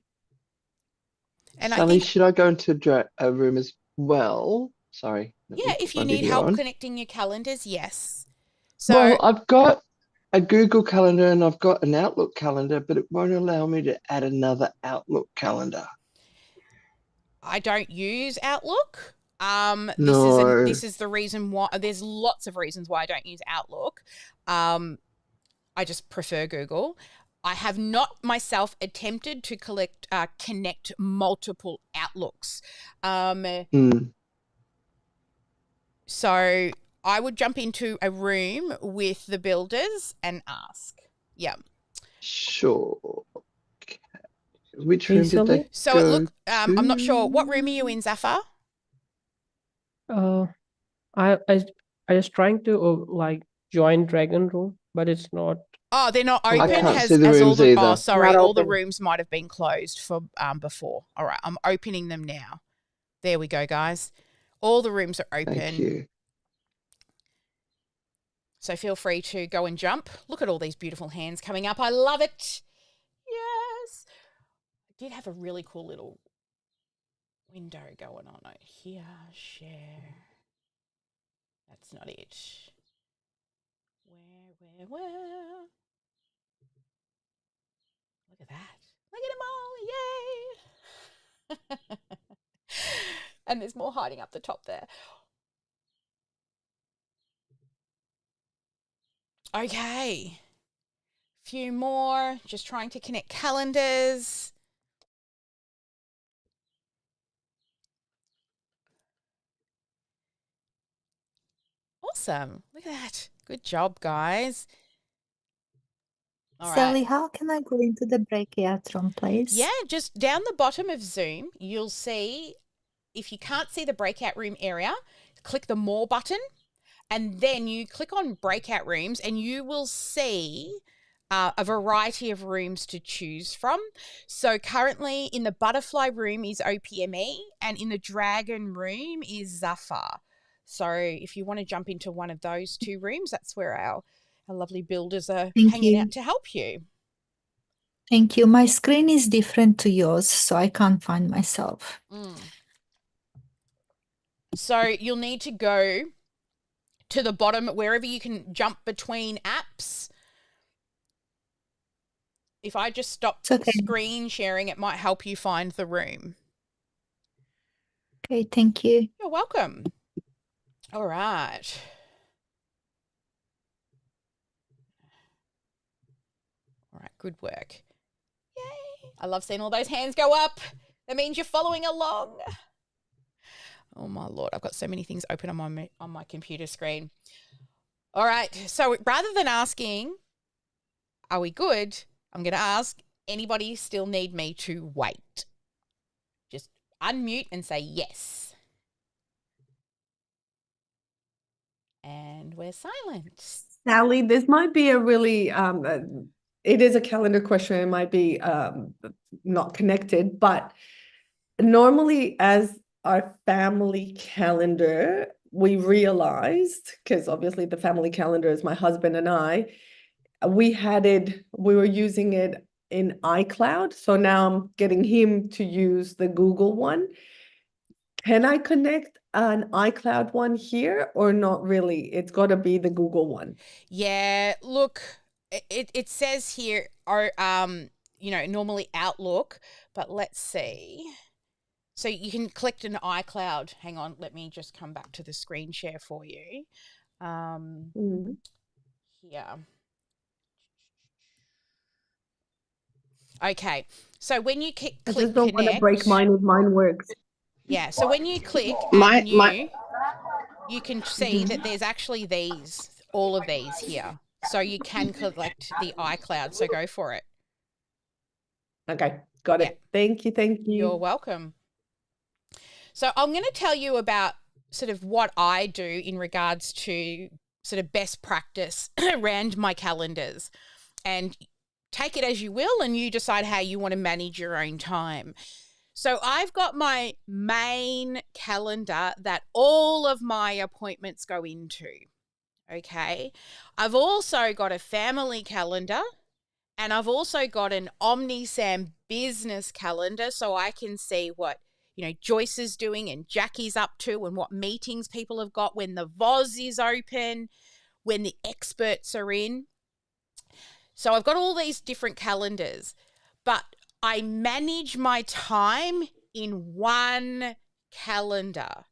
And I Sally, think, should I go into a room as well? Sorry. let me yeah, put if my you need video help on. connecting your calendars, yes. So, Well, I've got a Google Calendar and I've got an Outlook calendar, but it won't allow me to add another Outlook calendar. I don't use Outlook. No. This is the reason why. There's lots of reasons why I don't use Outlook. I just prefer Google. I have not myself attempted to connect multiple Outlooks. So I would jump into a room with the builders and ask. Yeah. Sure. Okay. Which Hey, room did they Sally? So go look, I'm not sure. What to? room are you in, Zafar? I was trying to like join Dragon Room, but it's not. Oh, they're not I open. can't Has see the all rooms the either. sorry, Not all the open. rooms might have been closed for before. All right, I'm opening them now. There we go, guys. All the rooms are open. Thank you. So feel free to go and jump. Look at all these beautiful hands coming up. I love it. Yes. I did have a really cool little window going on over here. Share. That's not it. Where? Look at that. Look at them all. Yay. And there's more hiding up the top there. Okay. Few more. Just trying to connect calendars. Awesome. Look at that. Good job, guys. All Sally, right. how can I go into the breakout room, please? Yeah, just down the bottom of Zoom, you'll see, if you can't see the breakout room area, click the More button, and then you click on breakout rooms, and you will see a variety of rooms to choose from. So currently in the butterfly room is OPME, and in the dragon room is Zafar. So if you want to jump into one of those 2 rooms, that's where our lovely builders are hanging out to help you. Thank you. My screen is different to yours, so I can't find myself. So you'll need to go to the bottom, wherever you can jump between apps. If I just stop screen sharing, it might help you find the room. Okay, thank you. You're welcome. All right. All right, good work. Yay. I love seeing all those hands go up. That means you're following along. Oh, my Lord. I've got so many things open on my computer screen. All right. So rather than asking, are we good? I'm going to ask, anybody still need me to wait? Just unmute and say yes. And we're silent. Sally, this might be a really, it is a calendar question. It might be not connected, but normally as our family calendar, we realized, because obviously the family calendar is my husband and I, we were using it in iCloud. So now I'm getting him to use the Google one. Can I connect an iCloud one here or not really? It's got to be the Google one. Yeah, look, it says here, normally Outlook, but let's see. So you can collect an iCloud. Hang on, let me just come back to the screen share for you. Here. Okay, so when you click I just don't want to connect, break mine if mine works. yeah. So when you click My- add new, my- you can see that there's actually all of these here. So you can collect the iCloud. So go for it. Okay, got it. Thank you. You're welcome. So I'm going to tell you about sort of what I do in regards to sort of best practice around my calendars, and take it as you will, and you decide how you want to manage your own time. So I've got my main calendar that all of my appointments go into. Okay. I've also got a family calendar, and I've also got an OmniSam business calendar, so I can see what Joyce is doing and Jackie's up to, and what meetings people have got when the VOZ is open, when the experts are in. So I've got all these different calendars, but I manage my time in one calendar.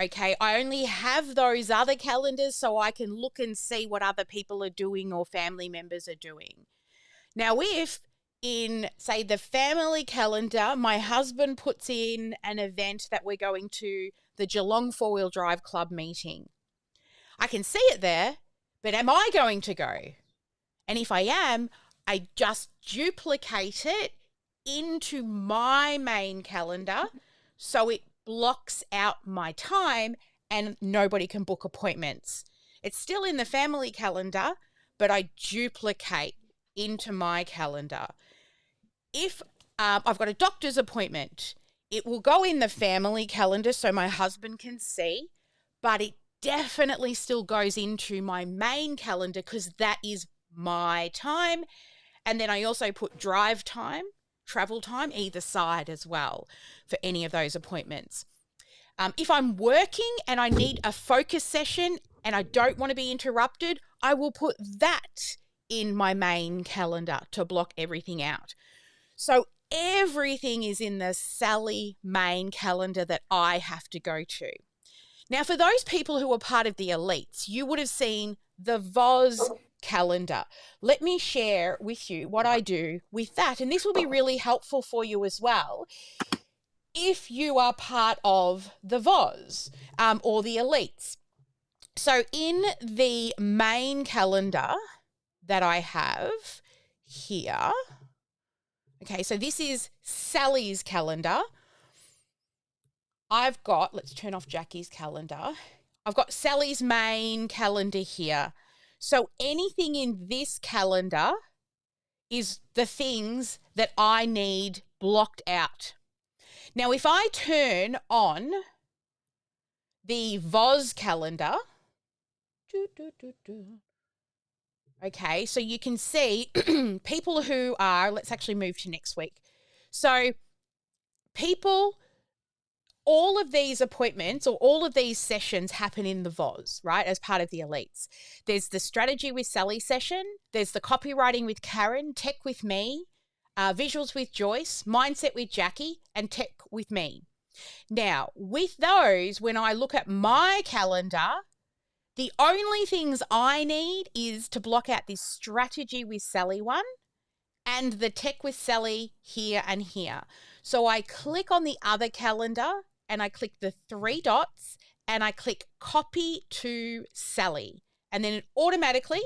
Okay, I only have those other calendars so I can look and see what other people are doing or family members are doing. Now, if in, say, the family calendar, my husband puts in an event that we're going to the Geelong 4-Wheel Drive Club meeting, I can see it there, but am I going to go? And if I am, I just duplicate it into my main calendar so it blocks out my time and nobody can book appointments. It's still in the family calendar, but I duplicate into my calendar. If I've got a doctor's appointment, it will go in the family calendar so my husband can see, but it definitely still goes into my main calendar because that is my time. And then I also put drive time, travel time, either side as well for any of those appointments. If I'm working and I need a focus session and I don't want to be interrupted, I will put that in my main calendar to block everything out. So everything is in the Sally main calendar that I have to go to. Now, for those people who are part of the elites, you would have seen the VOZ calendar. Let me share with you what I do with that, and this will be really helpful for you as well if you are part of the VOZ or the elites. So in the main calendar that I have here, okay, so this is Sally's calendar. I've got, let's turn off Jackie's calendar. I've got Sally's main calendar here. So anything in this calendar is the things that I need blocked out. Now, if I turn on the VOZ calendar, okay, so you can see people who are, let's actually move to next week. So people, all of these appointments or all of these sessions happen in the VOZ, right, as part of the elites. There's the strategy with Sally session. There's the copywriting with Karen, tech with me, visuals with Joyce, mindset with Jackie, and tech with me. Now, with those, when I look at my calendar, the only things I need is to block out this strategy with Sally one and the tech with Sally here and here. So I click on the other calendar and I click the 3 dots and I click copy to Sally, and then it automatically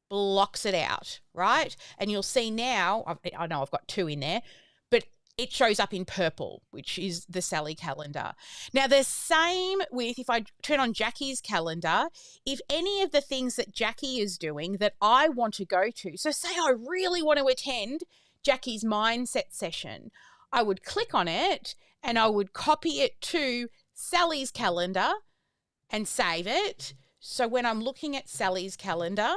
blocks it out, right? And you'll see now, I know I've got 2 in there, but it shows up in purple, which is the Sally calendar. Now, the same with, if I turn on Jackie's calendar, if any of the things that Jackie is doing that I want to go to, so say I really want to attend Jackie's mindset session, I would click on it and I would copy it to Sally's calendar and save it. So when I'm looking at Sally's calendar,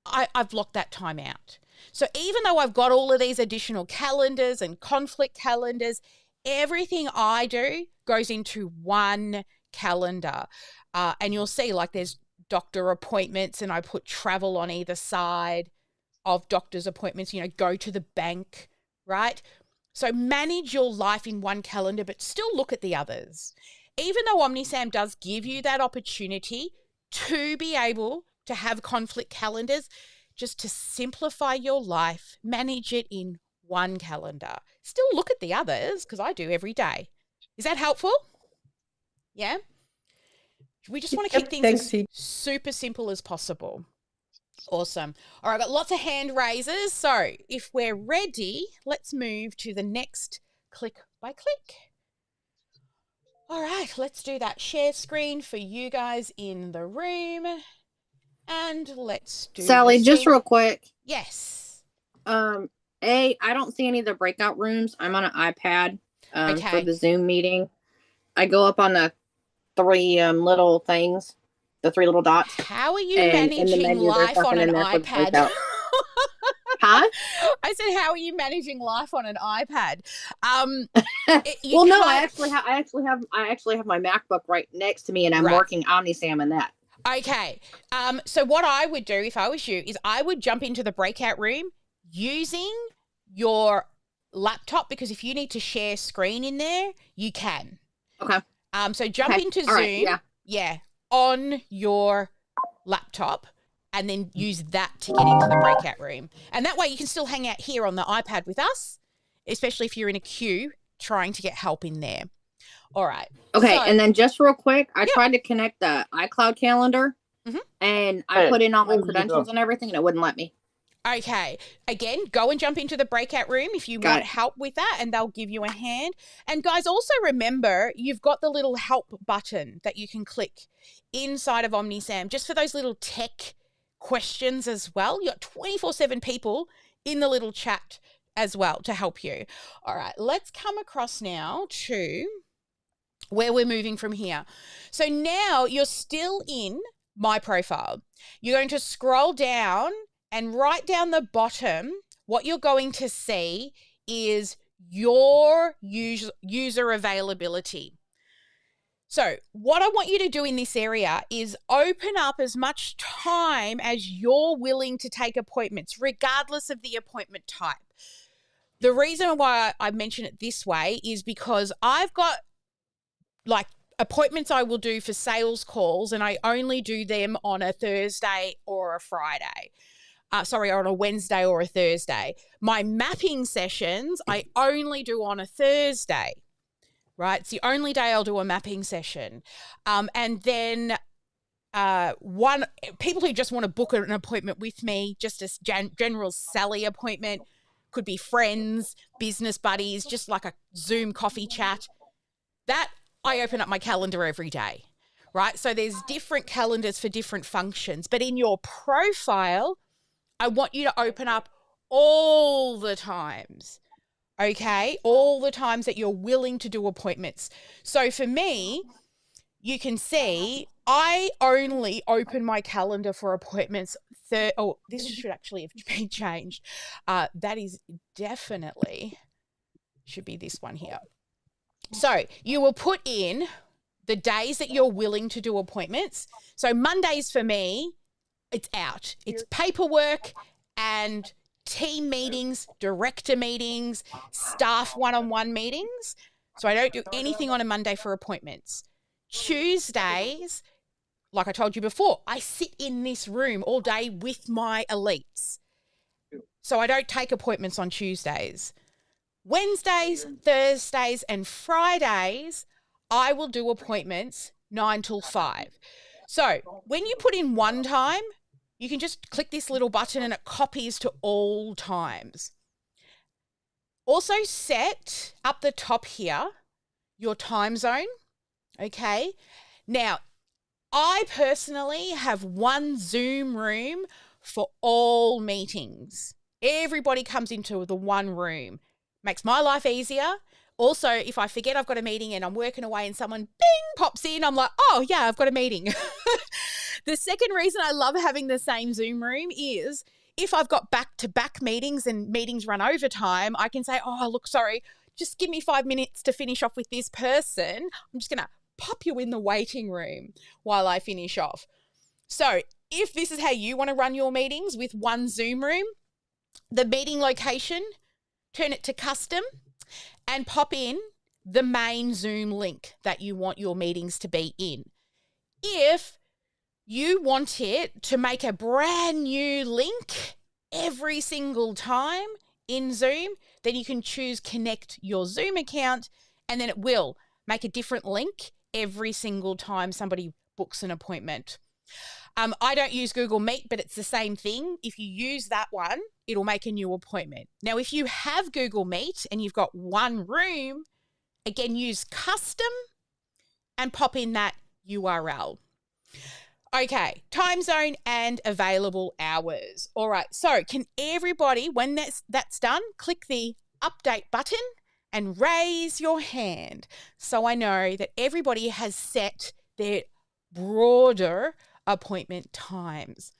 I've blocked that time out. So even though I've got all of these additional calendars and conflict calendars, everything I do goes into one calendar. And you'll see like there's doctor appointments, and I put travel on either side of doctor's appointments, you know, go to the bank, right? So manage your life in one calendar, but still look at the others. Even though OmniSam does give you that opportunity to be able to have conflict calendars, just to simplify your life, manage it in one calendar. Still look at the others, because I do every day. Is that helpful? Yeah? We just want to keep things as super simple as possible. Awesome. All right, I've got lots of hand raisers. So if we're ready, let's move to the next click by click. All right, let's do that share screen for you guys in the room. And let's do Sally, just real quick. Yes. I don't see any of the breakout rooms. I'm on an iPad for the Zoom meeting. I go up on the three little things, the three little dots. How are you managing life on an iPad? Huh? I said, how are you managing life on an iPad? Well, no, I actually have my MacBook right next to me, and I'm working OmniSam in that. Okay. So what I would do if I was you is I would jump into the breakout room using your laptop, because if you need to share screen in there, you can. Okay. So jump into Zoom, on your laptop, and then use that to get into the breakout room. And that way you can still hang out here on the iPad with us, especially if you're in a queue trying to get help in there. All right. Okay, so, and then just real quick, I tried to connect the iCloud calendar, and I put in all my credentials and everything, and it wouldn't let me. Okay. Again, go and jump into the breakout room if you want help with that, and they'll give you a hand. And guys, also remember, you've got the little help button that you can click inside of OmniSam just for those little tech questions as well. You got 24/7 people in the little chat as well to help you. All right, let's come across now to where we're moving from here. So now you're still in my profile. You're going to scroll down, and right down the bottom, what you're going to see is your user availability. So what I want you to do in this area is open up as much time as you're willing to take appointments, regardless of the appointment type. The reason why I mention it this way is because I've got like appointments I will do for sales calls, and I only do them on a Thursday or a Friday. On a Wednesday or a Thursday. My mapping sessions, I only do on a Thursday, right? It's the only day I'll do a mapping session. And then people who just want to book an appointment with me, just a general Sally appointment, could be friends, business buddies, just like a Zoom coffee chat. That I open up my calendar every day, right? So there's different calendars for different functions. But in your profile, I want you to open up all the times, okay? All the times that you're willing to do appointments. So for me, you can see I only open my calendar for appointments. This should actually have been changed. That is definitely, should be this one here. So you will put in the days that you're willing to do appointments. So Mondays for me, it's out. It's paperwork and team meetings, director meetings, staff one-on-one meetings. So I don't do anything on a Monday for appointments. Tuesdays, like I told you before, I sit in this room all day with my elites. So I don't take appointments on Tuesdays. Wednesdays, Thursdays, and Fridays, I will do appointments 9 till 5. So when you put in one time, you can just click this little button and it copies to all times. Also set up the top here your time zone, okay? Now, I personally have one Zoom room for all meetings. Everybody comes into the one room. Makes my life easier. Also, if I forget I've got a meeting and I'm working away and someone bing pops in, I'm like, oh yeah, I've got a meeting. The second reason I love having the same Zoom room is if I've got back-to-back meetings and meetings run overtime, I can say, oh, look, sorry, just give me 5 minutes to finish off with this person. I'm just going to pop you in the waiting room while I finish off. So if this is how you want to run your meetings with one Zoom room, the meeting location, turn it to custom and pop in the main Zoom link that you want your meetings to be in. If you want it to make a brand new link every single time in Zoom, then you can choose connect your Zoom account, and then it will make a different link every single time somebody books an appointment. I don't use Google Meet, but it's the same thing. If you use that one, it'll make a new appointment. Now, if you have Google Meet and you've got one room, again, use custom and pop in that URL. Okay, time zone and available hours. All right, so can everybody, when that's done, click the update button and raise your hand so I know that everybody has set their broader appointment times.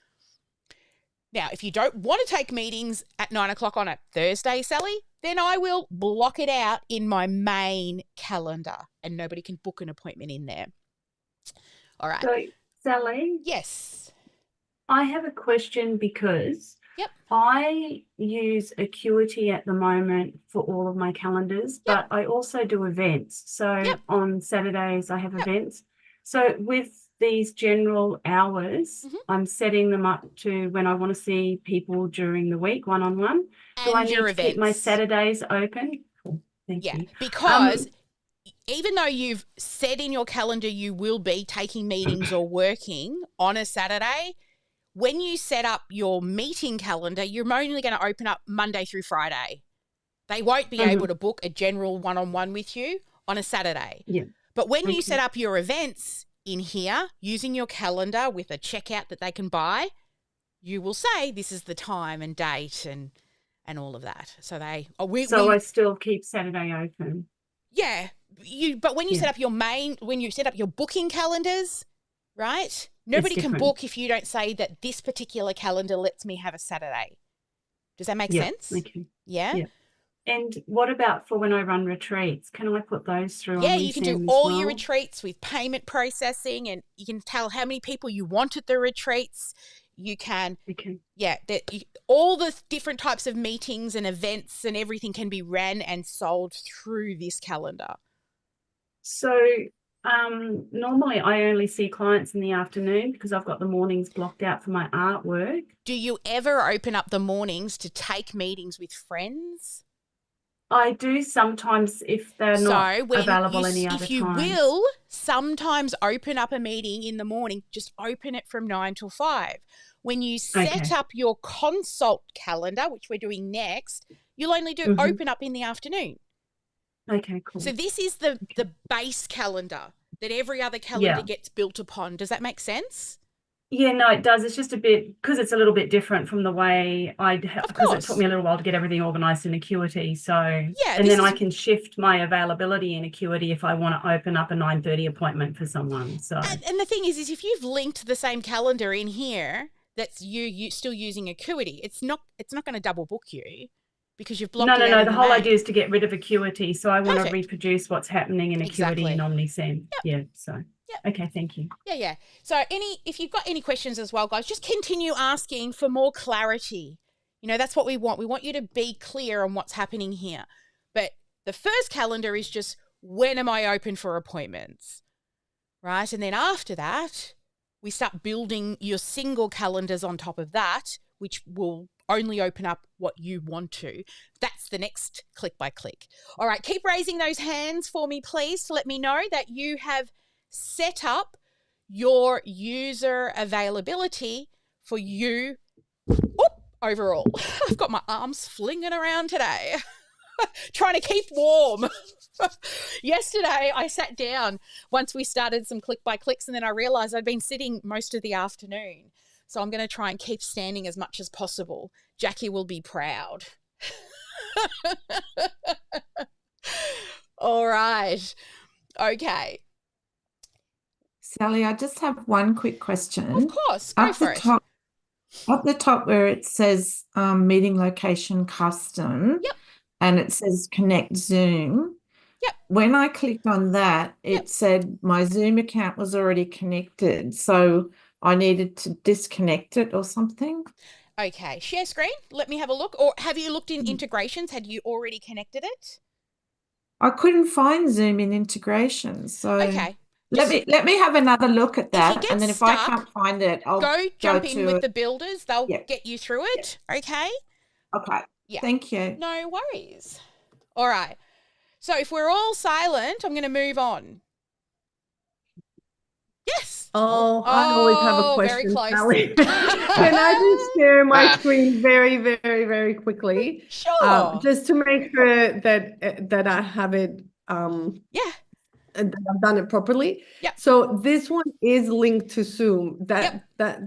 Now, if you don't want to take meetings at 9 o'clock on a Thursday, Sally, then I will block it out in my main calendar and nobody can book an appointment in there. All right. So, Sally? Yes. I have a question because I use Acuity at the moment for all of my calendars, but I also do events. So on Saturdays, I have events. So with these general hours, I'm setting them up to when I want to see people during the week, one-on-one. Do I need to keep my Saturdays open? Cool. Thank you. Because even though you've said in your calendar you will be taking meetings or working on a Saturday, when you set up your meeting calendar, you're only going to open up Monday through Friday. They won't be able to book a general one-on-one with you on a Saturday. Yeah. But when you set up your events in here, using your calendar with a checkout that they can buy, you will say this is the time and date and all of that. So I still keep Saturday open. Yeah. But when you set up when you set up your booking calendars, right? Nobody can book if you don't say that this particular calendar lets me have a Saturday. Does that make sense? Okay. Yeah? And what about for when I run retreats? Can I put those through? Yeah, you can do all your retreats with payment processing, and you can tell how many people you want at the retreats. You can, all the different types of meetings and events and everything can be ran and sold through this calendar. So normally I only see clients in the afternoon because I've got the mornings blocked out for my artwork. Do you ever open up the mornings to take meetings with friends? I do sometimes if they're not available any other time. If you will sometimes open up a meeting in the morning, just open it from 9 till 5. When you set up your consult calendar, which we're doing next, you'll only do open up in the afternoon. Okay, cool. So this is the base calendar that every other calendar gets built upon. Does that make sense? Yeah, no, it does. It's just a bit, because it's a little bit different from the way because it took me a little while to get everything organised in Acuity. So, and then I can shift my availability in Acuity if I want to open up a 9:30 appointment for someone. So, and the thing is if you've linked the same calendar in here, that's you still using Acuity, it's not going to double book you because you've blocked it out. No. The whole idea is to get rid of Acuity. So I want to reproduce what's happening in Acuity and OmniSend. Yeah, so. Okay, thank you. Yeah. So if you've got any questions as well, guys, just continue asking for more clarity. You know, that's what we want. We want you to be clear on what's happening here. But the first calendar is just when am I open for appointments, right? And then after that, we start building your single calendars on top of that, which will only open up what you want to. That's the next click by click. All right, keep raising those hands for me, please, to let me know that you have set up your user availability for you overall. I've got my arms flinging around today, trying to keep warm. Yesterday, I sat down once we started some click by clicks, and then I realized I'd been sitting most of the afternoon. So I'm going to try and keep standing as much as possible. Jackie will be proud. All right. Okay. Sally, I just have one quick question. Of course, go for it. At the top where it says meeting location custom, and it says connect Zoom, Yep. When I clicked on that, it said my Zoom account was already connected. So I needed to disconnect it or something. Okay, share screen. Let me have a look. Or have you looked in integrations? Had you already connected it? I couldn't find Zoom in integrations. So Okay. let me have another look at If you that. get And then if stuck, I can't find it, I'll go jump in to with it. the builders. They'll get you through it. Okay. Okay. Yeah. Thank you. No worries. All right. So if we're all silent, I'm going to move on. Yes. Oh, I always have a very question, close. Sally. Can I just share my screen very, very, very quickly? Sure. Just to make sure that I have it and that I've done it properly. Yeah. So this one is linked to Zoom. That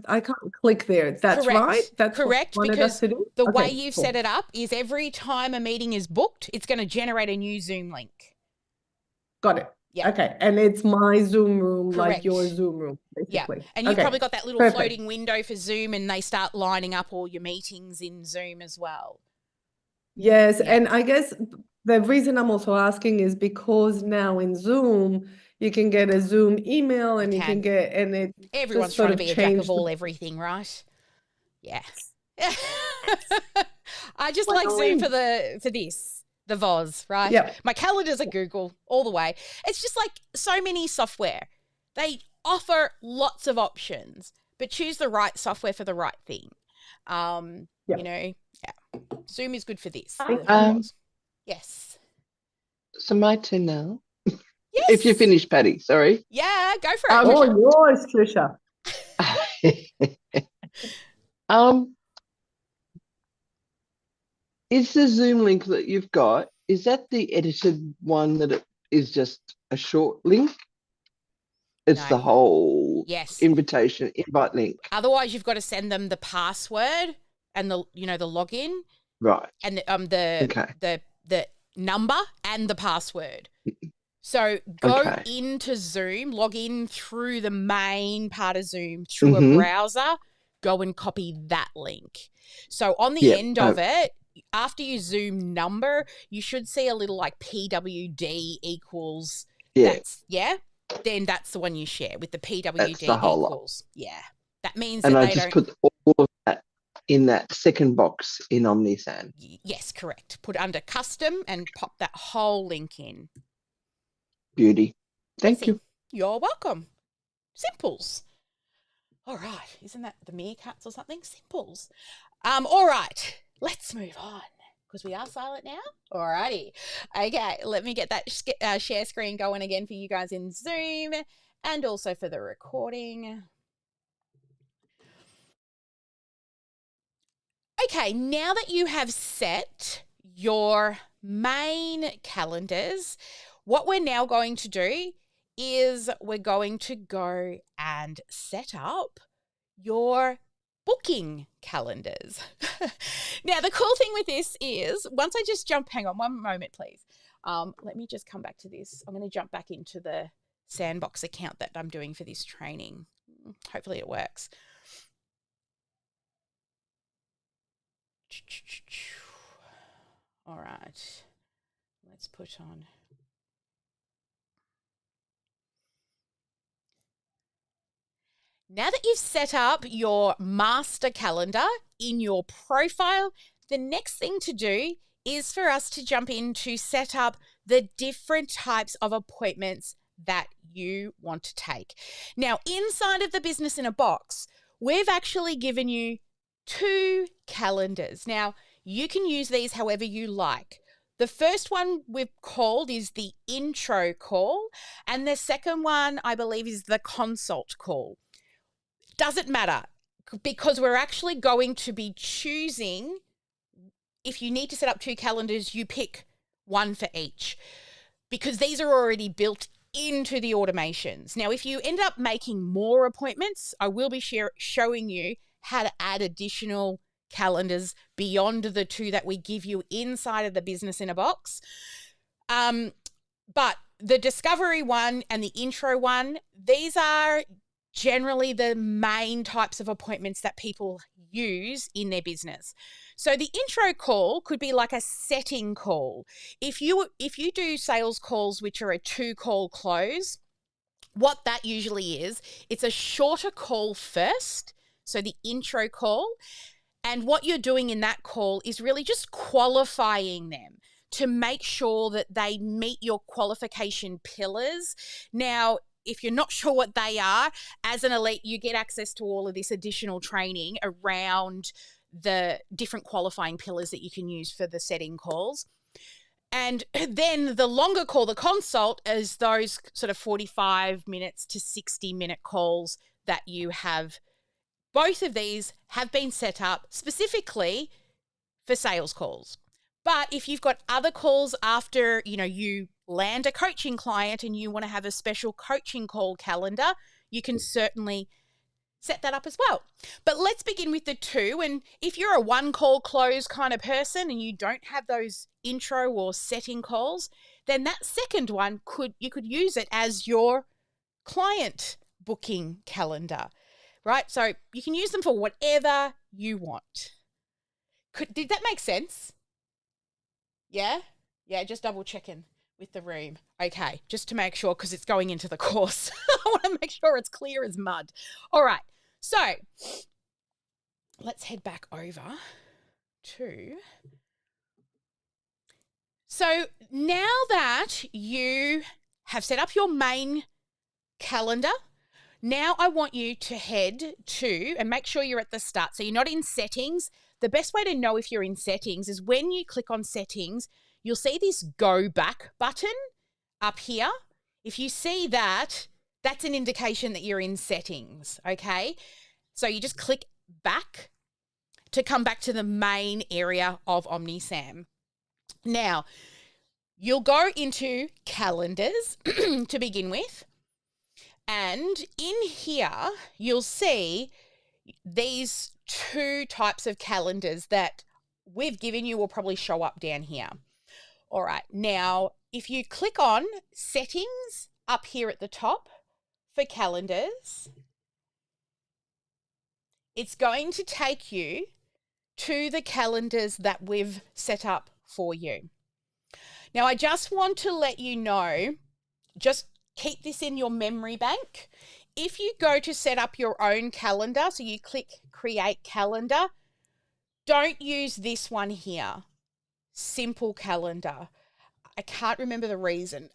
I can't click there. That's Correct. right. That's correct what you wanted us because to do. the Okay, way you've cool. set it up is every time a meeting is booked, it's going to generate a new Zoom link. Got it. Yeah. Okay. And it's my Zoom room, like Correct. your Zoom room, Yeah. basically. And you've Okay, probably got that little perfect. floating window for Zoom and they start lining up all your meetings in Zoom as well. Yes, and I guess the reason I'm also asking is because now in Zoom, you can get a Zoom email and you can get, and it Everyone's just sort trying to of be a jack of changed all the- everything, right? Yeah. I just like Zoom for this, the VOZ, right? Yep. My calendars are Google all the way. It's just like so many software. They offer lots of options, but choose the right software for the right thing. You know, Zoom is good for this. Yes. So my turn now. Yes. If you finish, Patty, sorry. Yeah, go for it. Oh, yours, Trisha. Is the Zoom link that you've got, is that the edited one that it is just a short link? It's the whole invitation, invite link. Otherwise, you've got to send them the password and the login. Right. And the number and the password. So go into Zoom, log in through the main part of Zoom through a browser, go and copy that link. So on the end of it, after you Zoom number, you should see a little like PWD equals. Then that's the one you share with the PWD equals. Yeah. That means and that I they just don't. put all of that in that second box in OmniSan. Yes, correct. Put it under custom and pop that whole link in. Beauty. Thank you. You're welcome. Simples. All right. Isn't that the meerkats or something? Simples. All right. Let's move on because we are silent now. All righty. Okay. Let me get that share screen going again for you guys in Zoom and also for the recording. Okay. Now that you have set your main calendars, what we're now going to do is we're going to go and set up your booking calendars. Now, the cool thing with this is once I just hang on one moment, please. Let me just come back to this. I'm going to jump back into the Sandbox account that I'm doing for this training. Hopefully it works. All right. Let's put on. Now that you've set up your master calendar in your profile, the next thing to do is for us to jump in to set up the different types of appointments that you want to take. Now, inside of the Business in a Box, we've actually given you 2 calendars. Now, you can use these however you like. The first one we've called is the intro call, and the second one, I believe, is the consult call. Doesn't matter because we're actually going to be choosing, if you need to set up 2 calendars, you pick one for each because these are already built into the automations. Now, if you end up making more appointments, I will be showing you how to add additional calendars beyond the 2 that we give you inside of the Business in a Box. But the discovery one and the intro one, these are generally the main types of appointments that people use in their business. So the intro call could be like a setting call. If you do sales calls which are a 2-call close, what that usually is, it's a shorter call first, so the intro call, and what you're doing in that call is really just qualifying them to make sure that they meet your qualification pillars. Now, if you're not sure what they are, as an elite, you get access to all of this additional training around the different qualifying pillars that you can use for the setting calls. And then the longer call, the consult, is those sort of 45 minutes to 60-minute calls that you have. Both of these have been set up specifically for sales calls. But if you've got other calls after, you land a coaching client and you want to have a special coaching call calendar, you can certainly set that up as well. But let's begin with the 2. And if you're a 1-call close kind of person and you don't have those intro or setting calls, then that second one you could use it as your client booking calendar, right? So you can use them for whatever you want. Did that make sense? Yeah, just double checking with the room. Okay, just to make sure, because it's going into the course. I want to make sure it's clear as mud. All right, so let's head back over to... So now that you have set up your main calendar, now I want you to head to, and make sure you're at the start. So you're not in settings. The best way to know if you're in settings is when you click on settings, you'll see this go back button up here. If you see that, that's an indication that you're in settings, okay? So you just click back to come back to the main area of OmniSam. Now, you'll go into calendars to begin with, and in here, you'll see these 2 types of calendars that we've given you will probably show up down here. All right, now, if you click on settings up here at the top for calendars, it's going to take you to the calendars that we've set up for you. Now, I just want to let you know, just keep this in your memory bank. If you go to set up your own calendar, so you click create calendar, don't use this one here, simple calendar. I can't remember the reason.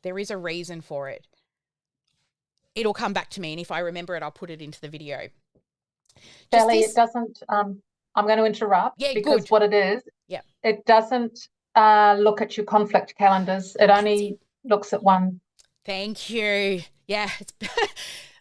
There is a reason for it. It'll come back to me, and if I remember it, I'll put it into the video. Shelley, it doesn't, I'm going to interrupt because what it is, it doesn't look at your conflict calendars. It only looks at one. Thank you. Yeah.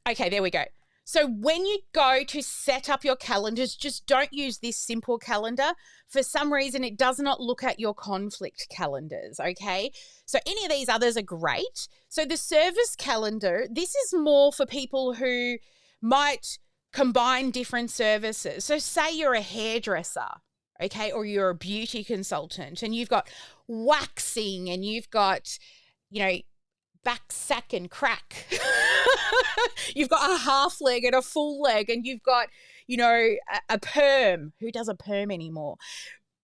Okay, there we go. So when you go to set up your calendars, just don't use this simple calendar. For some reason, it does not look at your conflict calendars, okay? So any of these others are great. So the service calendar, this is more for people who might combine different services. So say you're a hairdresser, okay, or you're a beauty consultant, and you've got waxing and you've got, back, sack and crack. You've got a half leg and a full leg, and you've got, a perm. Who does a perm anymore?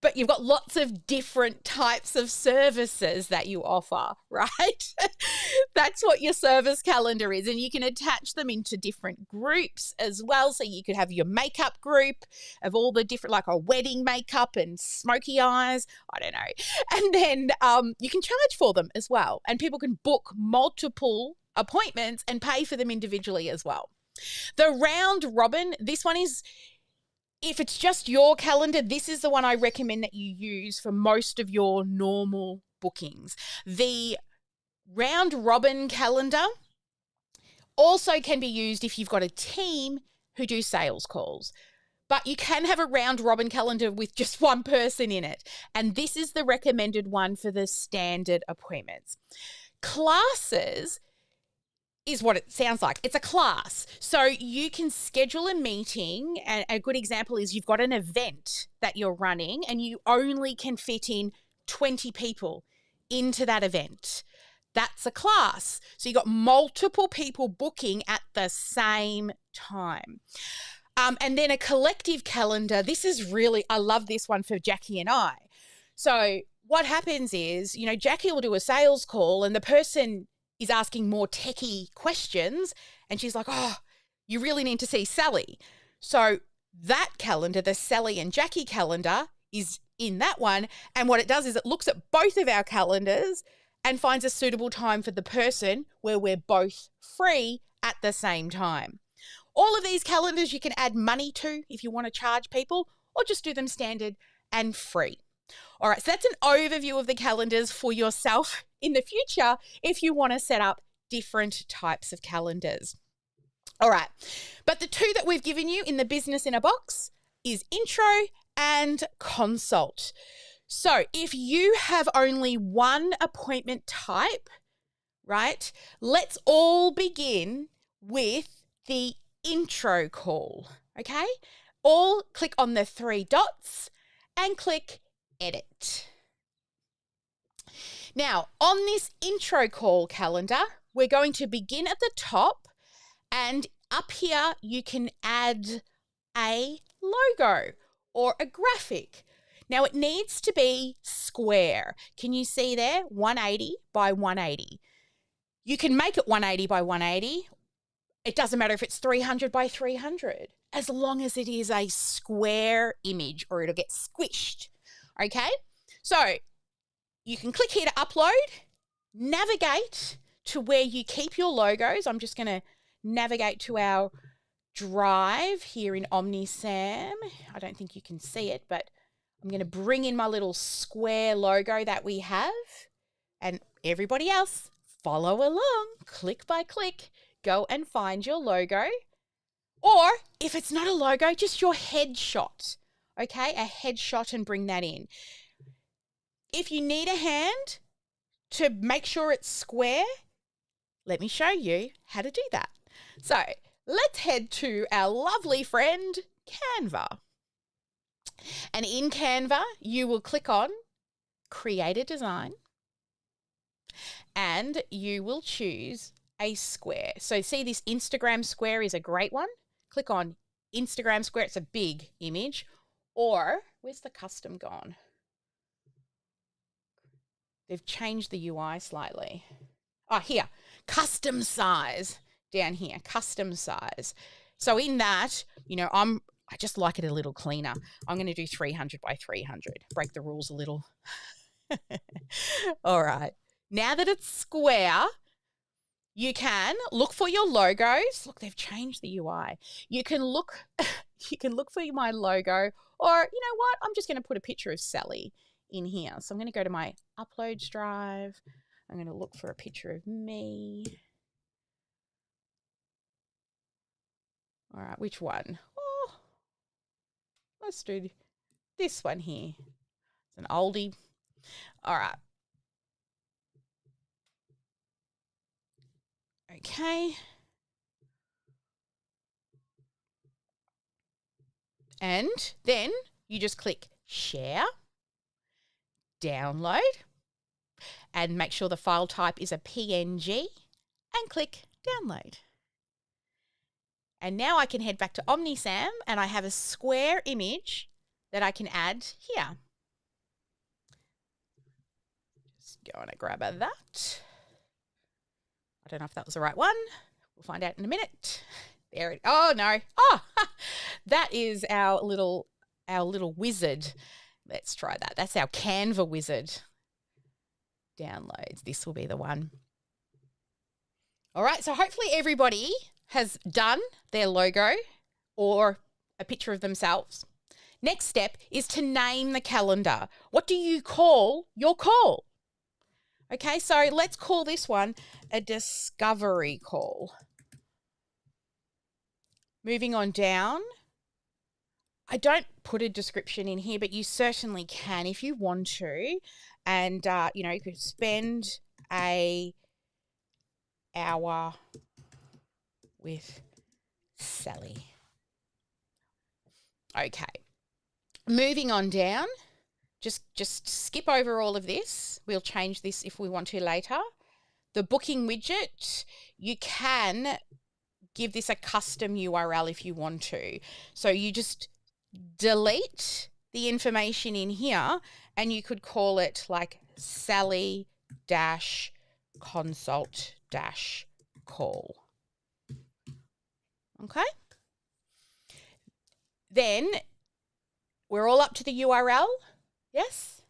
But you've got lots of different types of services that you offer, right? That's what your service calendar is. And you can attach them into different groups as well. So you could have your makeup group of all the different, like a wedding makeup and smoky eyes. I don't know. And then you can charge for them as well. And people can book multiple appointments and pay for them individually as well. The round robin, this one is, if it's just your calendar, this is the one I recommend that you use for most of your normal bookings. The round robin calendar also can be used if you've got a team who do sales calls. But you can have a round robin calendar with just one person in it. And this is the recommended one for the standard appointments. Classes is what it sounds like. It's a class. So you can schedule a meeting, and a good example is you've got an event that you're running and you only can fit in 20 people into that event. That's a class. So you got multiple people booking at the same time. And then a collective calendar. This is really, I love this one for Jackie and I. So what happens is, you know, Jackie will do a sales call and the person is asking more techie questions and she's like, oh, you really need to see Sally. So that calendar, the Sally and Jackie calendar, is in that one. And what it does is it looks at both of our calendars and finds a suitable time for the person where we're both free at the same time. All of these calendars you can add money to if you want to charge people, or just do them standard and free. All right, so that's an overview of the calendars for yourself in the future if you want to set up different types of calendars. All right, but the two that we've given you in the business in a box is intro and consult. So if you have only one appointment type, right, let's all begin with the intro call, okay? All click on the three dots and click edit. Now, on this intro call calendar, we're going to begin at the top, and up here you can add a logo or a graphic. Now, it needs to be square. Can you see there? 180 by 180. You can make it 180 by 180. It doesn't matter if it's 300 by 300, as long as it is a square image or it'll get squished, okay? So you can click here to upload, navigate to where you keep your logos. I'm just going to navigate to our drive here in OmniSam. I don't think you can see it, but I'm going to bring in my little square logo that we have, and everybody else follow along, click by click. Go and find your logo, or if it's not a logo, just your headshot, okay? A headshot, and bring that in. If you need a hand to make sure it's square, let me show you how to do that. So let's head to our lovely friend, Canva. And in Canva, you will click on Create a Design, and you will choose a square. So see, this Instagram square is a great one. Click on Instagram square. It's a big image. Or, where's the custom gone? They've changed the UI slightly. Oh, here, custom size down here, custom size. So in that, you know, I just like it a little cleaner. I'm going to do 300 by 300. Break the rules a little. All right. Now that it's square, you can look for your logos. Look, they've changed the UI. You can look for my logo, or you know what? I'm just going to put a picture of Sally in here. So I'm going to go to my uploads drive. I'm going to look for a picture of me. All right, which one? Oh, let's do this one here. It's an oldie. All right. Okay. And then you just click share, download, and make sure the file type is a PNG, and click download. And now I can head back to OmniSam, and I have a square image that I can add here. Just go and grab that. I don't know if that was the right one. We'll find out in a minute. There it. Oh no. Oh, that is our little wizard. Let's try that. That's our Canva wizard. Downloads. This will be the one. All right. So hopefully everybody has done their logo or a picture of themselves. Next step is to name the calendar. What do you call your call? Okay, so let's call this one a discovery call. Moving on down. I don't put a description in here, but you certainly can if you want to. And, you know, you could spend an hour with Sally. Okay. Moving on down. Just skip over all of this. We'll change this if we want to later. the booking widget, you can give this a custom URL if you want to. So you just delete the information in here and you could call it like Sally-consult-call. Okay? Then we're all up to the URL. Yes?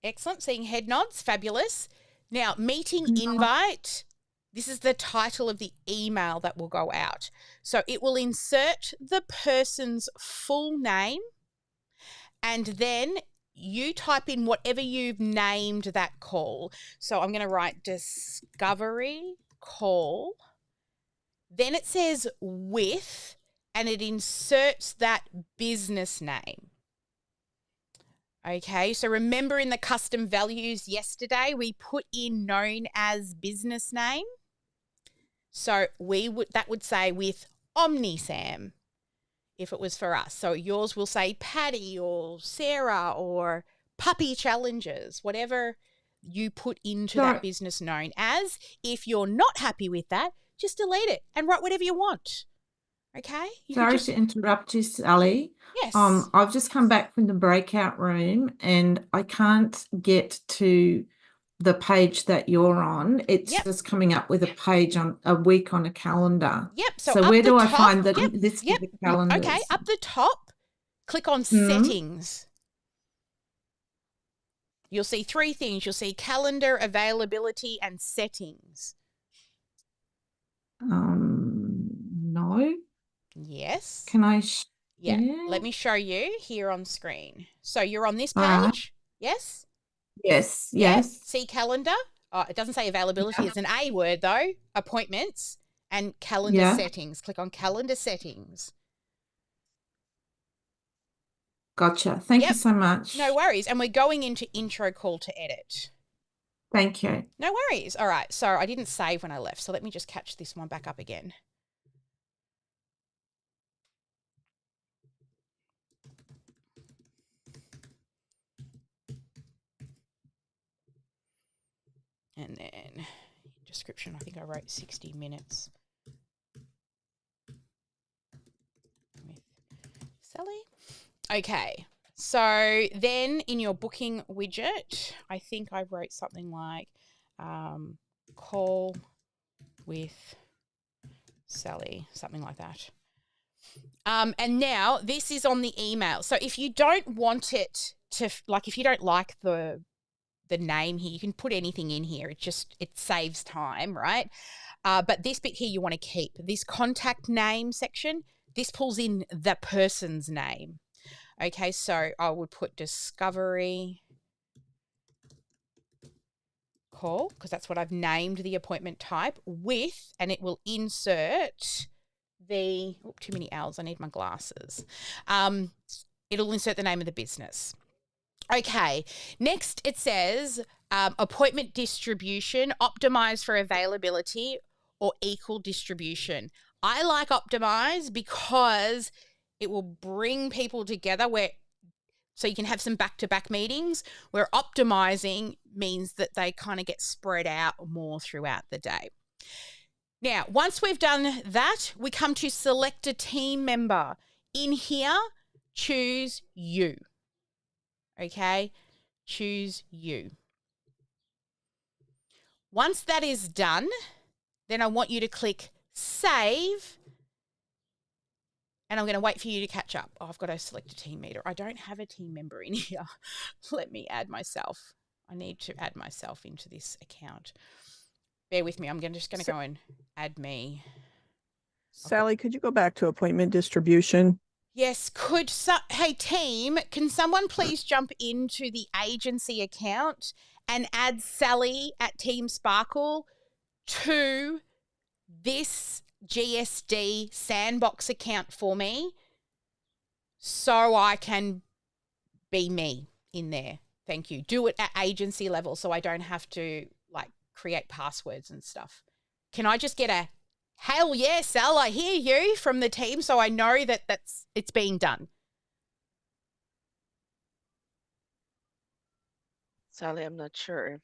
Excellent. Seeing head nods. Fabulous. Now, meeting invite. This is the title of the email that will go out. So it will insert the person's full name and then you type in whatever you've named that call. So I'm going to write discovery call. Then it says with, and it inserts that business name. Okay, so remember in the custom values yesterday, we put in known as business name. So that would say with OmniSam if it was for us. So yours will say Patty or Sarah or Puppy Challenges, whatever you put into that business known as. If you're not happy with that, just delete it and write whatever you want. Okay? Sorry to interrupt you, Sally. Yes. I've just come back from the breakout room and I can't get to the page that you're on. It's just coming up with a page on a week on a calendar. Yep. So where do I find the list of the calendars? Okay, up the top, click on settings. You'll see three things. You'll see calendar, availability, and settings. No. Yes. Can I? Yeah. Let me show you here on screen. So you're on this page. Right. Yes. Yes. Yeah. Yes. See calendar. Oh, it doesn't say availability. It's an A word though. Appointments and calendar settings. Click on calendar settings. Gotcha. Thank you so much. No worries. And we're going into intro call to edit. Thank you. No worries. All right. So I didn't save when I left. So let me just catch this one back up again. And then description, I think I wrote 60 minutes with Sally. Okay. So then in your booking widget, I think I wrote something like call with Sally, something like that. And now this is on the email. So if you don't want it to, like if you don't like the name here, you can put anything in here. It saves time, right? But this bit here you want to keep. This contact name section, this pulls in the person's name. Okay, so I would put discovery call because that's what I've named the appointment type with, and it will insert the, too many L's, I need my glasses. It'll insert the name of the business. Okay, next it says appointment distribution, optimize for availability or equal distribution. I like optimize because it will bring people together so you can have some back-to-back meetings, where optimizing means that they kind of get spread out more throughout the day. Now, once we've done that, we come to select a team member. In here, choose you. Okay, choose you. Once that is done, then I want you to click save, and I'm going to wait for you to catch up. Oh, I've got to select a team leader. I don't have a team member in here. Let me add myself. I need to add myself into this account. Bear with me. I'm just going to go and add me. Sally, could you go back to appointment distribution? Yes, hey team, can someone please jump into the agency account and add Sally at Team Sparkle to this G.S.D sandbox account for me so I can be me in there. Thank you. Do it at agency level so I don't have to create passwords and stuff. Can I just get a hell yeah, Sal, I hear you from the team so I know that it's being done? Sally, I'm not sure.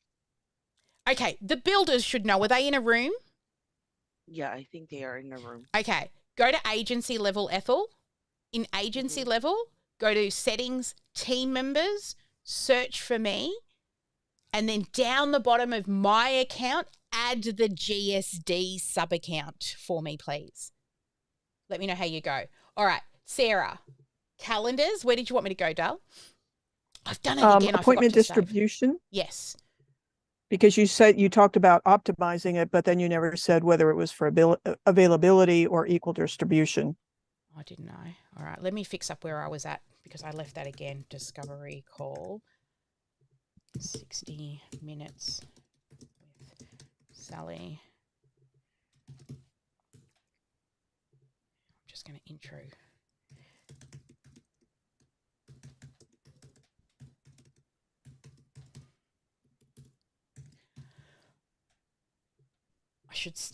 Okay, the builders should know. Are they in a room? Yeah, I think they are in a room. Okay, go to agency level, Ethel. In agency level, go to settings, team members, search for me, and then down the bottom of my account, add the G.S.D sub-account for me, please. Let me know how you go. All right, Sarah, calendars. Where did you want me to go, Dal? I've done it again. Appointment I forgot to distribution. Save. Yes. Because you talked about optimizing it, but then you never said whether it was for availability or equal distribution. I didn't know. All right, let me fix up where I was at because I left that again. Discovery call. 60 minutes with Sally. I'm just going to intro.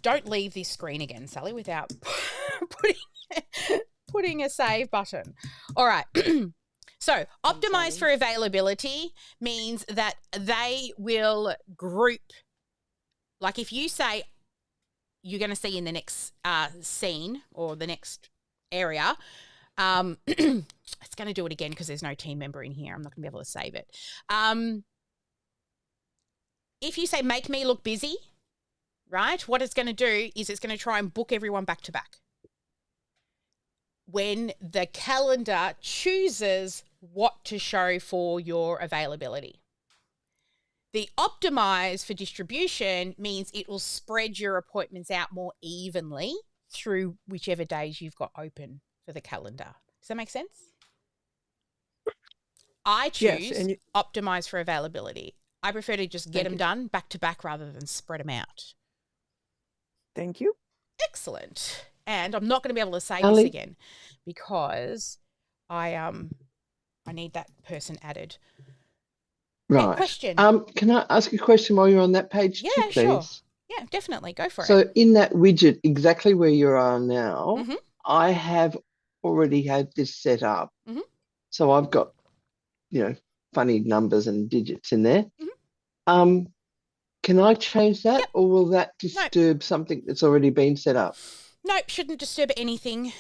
Don't leave this screen again, Sally, without putting a save button. All right. So optimize for availability means that they will group. Like if you say you're going to see in the next scene or the next area, it's going to do it again because there's no team member in here. I'm not going to be able to save it. If you say make me look busy, right, what it's going to do is it's going to try and book everyone back to back. When the calendar chooses what to show for your availability. The optimize for distribution means it will spread your appointments out more evenly through whichever days you've got open for the calendar. Does that make sense? I choose optimize for availability. I prefer to just get them done back to back rather than spread them out. Thank you. Excellent. And I'm not going to be able to say this again because I need that person added. Right. Question. Can I ask a question while you're on that page too, please? Sure. Yeah, definitely. Go for it. So in that widget, exactly where you are now, I have already had this set up. So I've got, funny numbers and digits in there. Can I change that or will that disturb something that's already been set up? Nope, shouldn't disturb anything.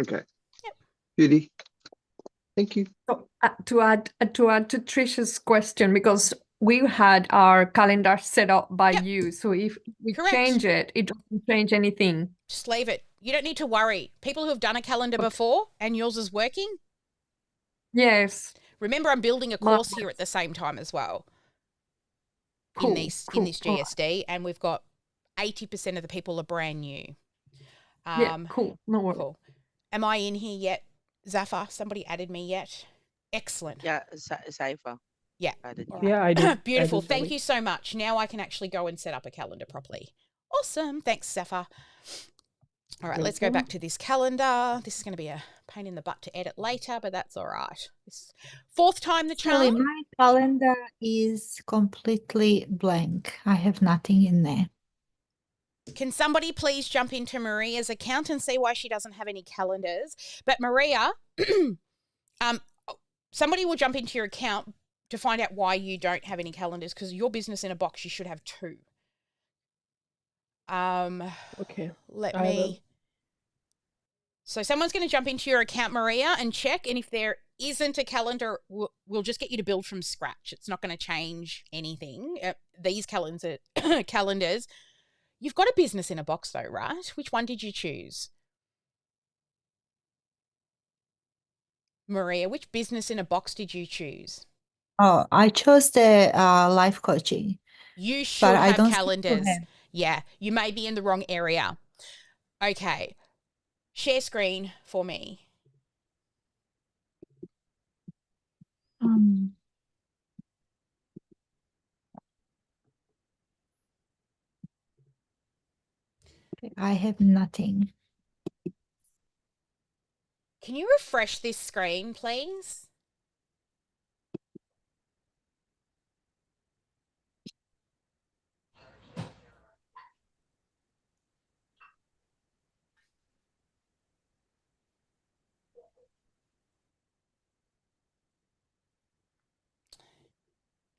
Okay. Yep. Beauty. Thank you. So, to add to Trisha's question, because we had our calendar set up by you. So if we change it, it doesn't change anything. Just leave it. You don't need to worry. People who have done a calendar before and yours is working. Yes. Remember, I'm building a course here at the same time as well. In this G.S.D, and we've got 80% of the people are brand new. Cool. No worries. Cool. Am I in here yet, Zafar? Somebody added me yet? Excellent. Yeah, Zafar. Yeah. Yeah, I do. Beautiful. Thank you so much. Now I can actually go and set up a calendar properly. Awesome. Thanks, Zafar. All right, let's go back to this calendar. This is going to be a pain in the butt to edit later, but that's all right. Fourth time the Actually, charm. my calendar is completely blank. I have nothing in there. Can somebody please jump into Maria's account and see why she doesn't have any calendars? But Maria, somebody will jump into your account to find out why you don't have any calendars, because your business in a box, you should have 2. Okay. So someone's going to jump into your account, Maria, and check. And if there isn't a calendar, we'll just get you to build from scratch. It's not going to change anything. These calendars. You've got a business in a box though, right? Which one did you choose? Maria, which business in a box did you choose? Oh, I chose the life coaching. You should have calendars. Yeah, you may be in the wrong area. Okay. Share screen for me. I have nothing. Can you refresh this screen, please?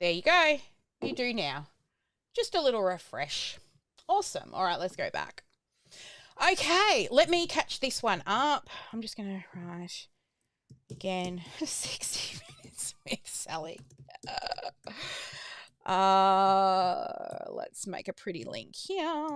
There you go. You do now. just a little refresh. Awesome. All right, let's go back. Okay, let me catch this one up. I'm just going to write again 60 minutes with Sally. Let's make a pretty link here.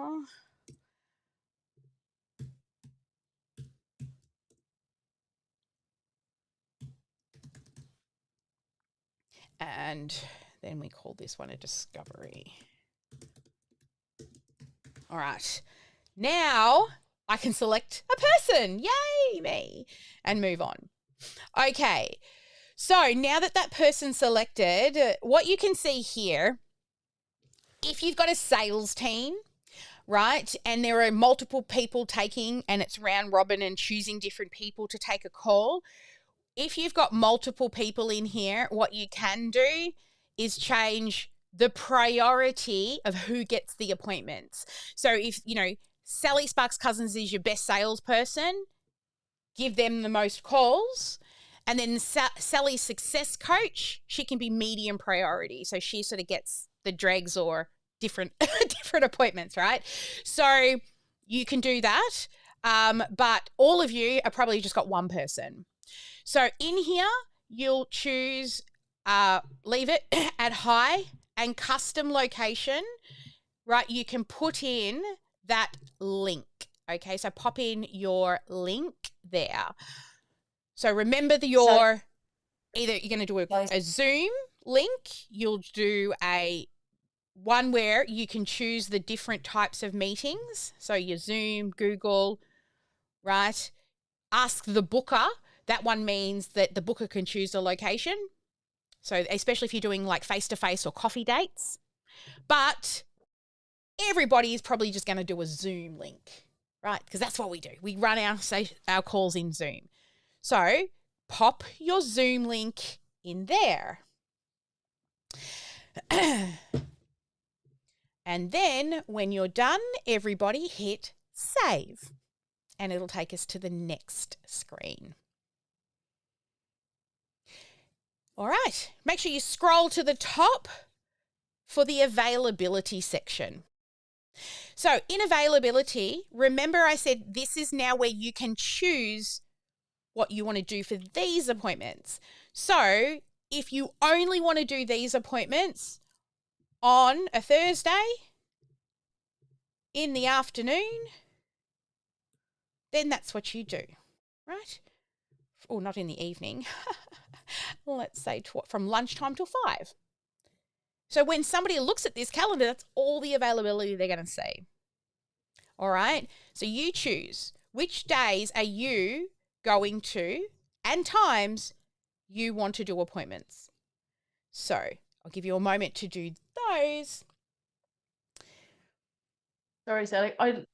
And then we call this one a discovery. All right. Now I can select a person. Yay, me. And move on. Okay. So now that that person's selected, what you can see here, if you've got a sales team, right, and there are multiple people taking, and it's round robin and choosing different people to take a call, if you've got multiple people in here, what you can do is change the priority of who gets the appointments. So if, you know, Sally Sparks Cousins is your best salesperson, give them the most calls. And then Sally's success coach, she can be medium priority. So she sort of gets the dregs or different appointments, right? So you can do that. But all of you are probably just got one person. So in here, you'll choose, leave it at high and custom location, right? You can put in that link, okay? So pop in your link there. So remember either you're going to do a Zoom link, you'll do a one where you can choose the different types of meetings. So your Zoom, Google, right? Ask the booker. That one means that the booker can choose the location. So especially if you're doing like face-to-face or coffee dates. But everybody is probably just going to do a Zoom link, right? Because that's what we do. We run our calls in Zoom. So pop your Zoom link in there. And then when you're done, everybody hit save. And it'll take us to the next screen. All right, make sure you scroll to the top for the availability section. So in availability, remember I said this is now where you can choose what you want to do for these appointments. So if you only want to do these appointments on a Thursday in the afternoon, then that's what you do, right? Or not in the evening. Let's say from lunchtime till 5. So when somebody looks at this calendar, that's all the availability they're going to see. All right. So you choose which days are you going to and times you want to do appointments. So I'll give you a moment to do those. Sorry, Sally. I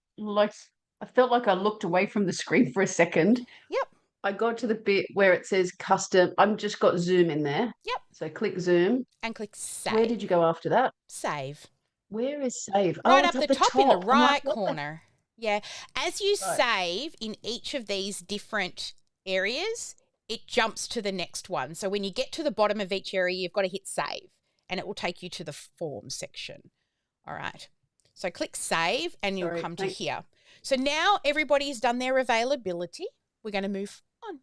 felt like I looked away from the screen for a second. Yep. I got to the bit where it says custom. I've just got Zoom in there. Yep. So click Zoom. And click save. Where did you go after that? Save. Where is save? Right oh, up it's the top in the right corner. Yeah. As you Right. save in each of these different areas, it jumps to the next one. So when you get to the bottom of each area, you've got to hit save and it will take you to the form section. All right. So click save and you'll come to here. So now everybody's done their availability. We're going to move on.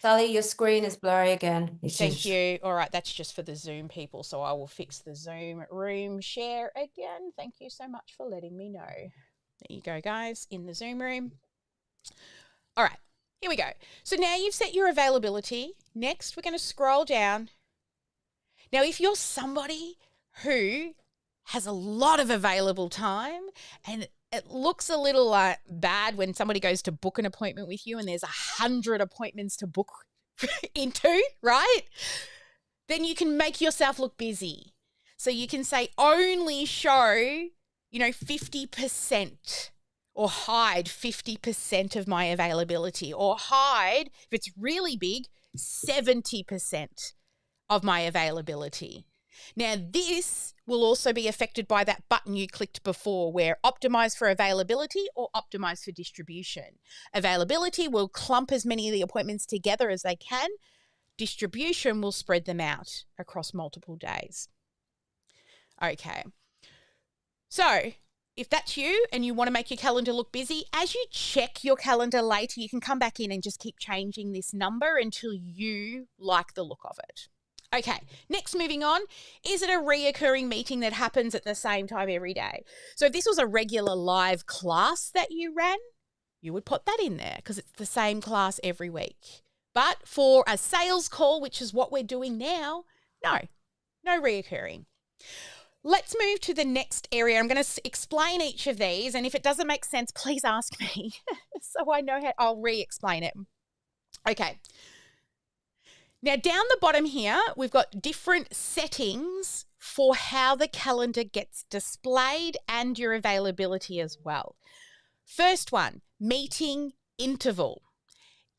Sally, your screen is blurry again. Thank you. All right, that's just for the Zoom people, so I will fix the Zoom room share again. Thank you so much for letting me know. There you go, guys, in the Zoom room. All right, here we go. So now you've set your availability. Next, we're going to scroll down. Now, if you're somebody who has a lot of available time and it looks a little bad when somebody goes to book an appointment with you and there's 100 appointments to book into, right? Then you can make yourself look busy. So you can say only show, 50% or hide 50% of my availability, or hide, if it's really big, 70% of my availability. Now, this will also be affected by that button you clicked before where optimize for availability or optimize for distribution. Availability will clump as many of the appointments together as they can. Distribution will spread them out across multiple days. Okay. So if that's you and you want to make your calendar look busy, as you check your calendar later, you can come back in and just keep changing this number until you like the look of it. Okay, next, moving on. Is it a reoccurring meeting that happens at the same time every day? So if this was a regular live class that you ran, you would put that in there because it's the same class every week. But for a sales call, which is what we're doing now, no reoccurring. Let's move to the next area. I'm going to explain each of these, and if it doesn't make sense, please ask me so I know how I'll re-explain it. Okay. Now, down the bottom here, we've got different settings for how the calendar gets displayed and your availability as well. First one, meeting interval.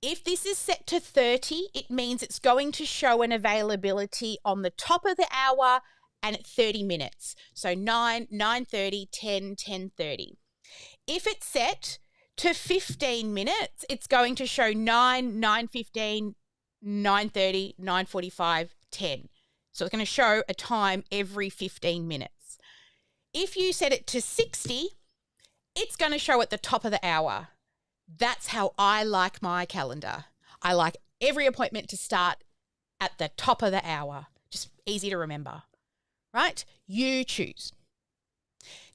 If this is set to 30, it means it's going to show an availability on the top of the hour and at 30 minutes. So 9, 9:30, 10, 10:30. If it's set to 15 minutes, it's going to show 9, 9:15, 9:30, 9:45, 10. So it's going to show a time every 15 minutes. If you set it to 60, it's going to show at the top of the hour. That's how I like my calendar. I like every appointment to start at the top of the hour. Just easy to remember, right? You choose.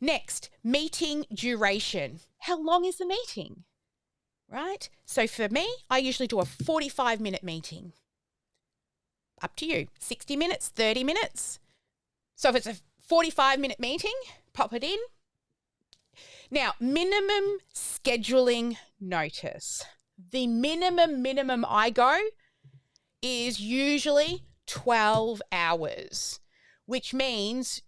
Next, meeting duration. How long is the meeting? Right? So for me, I usually do a 45-minute meeting. Up to you. 60 minutes, 30 minutes. So if it's a 45-minute meeting, pop it in. Now, minimum scheduling notice. The minimum I go is usually 12 hours, which means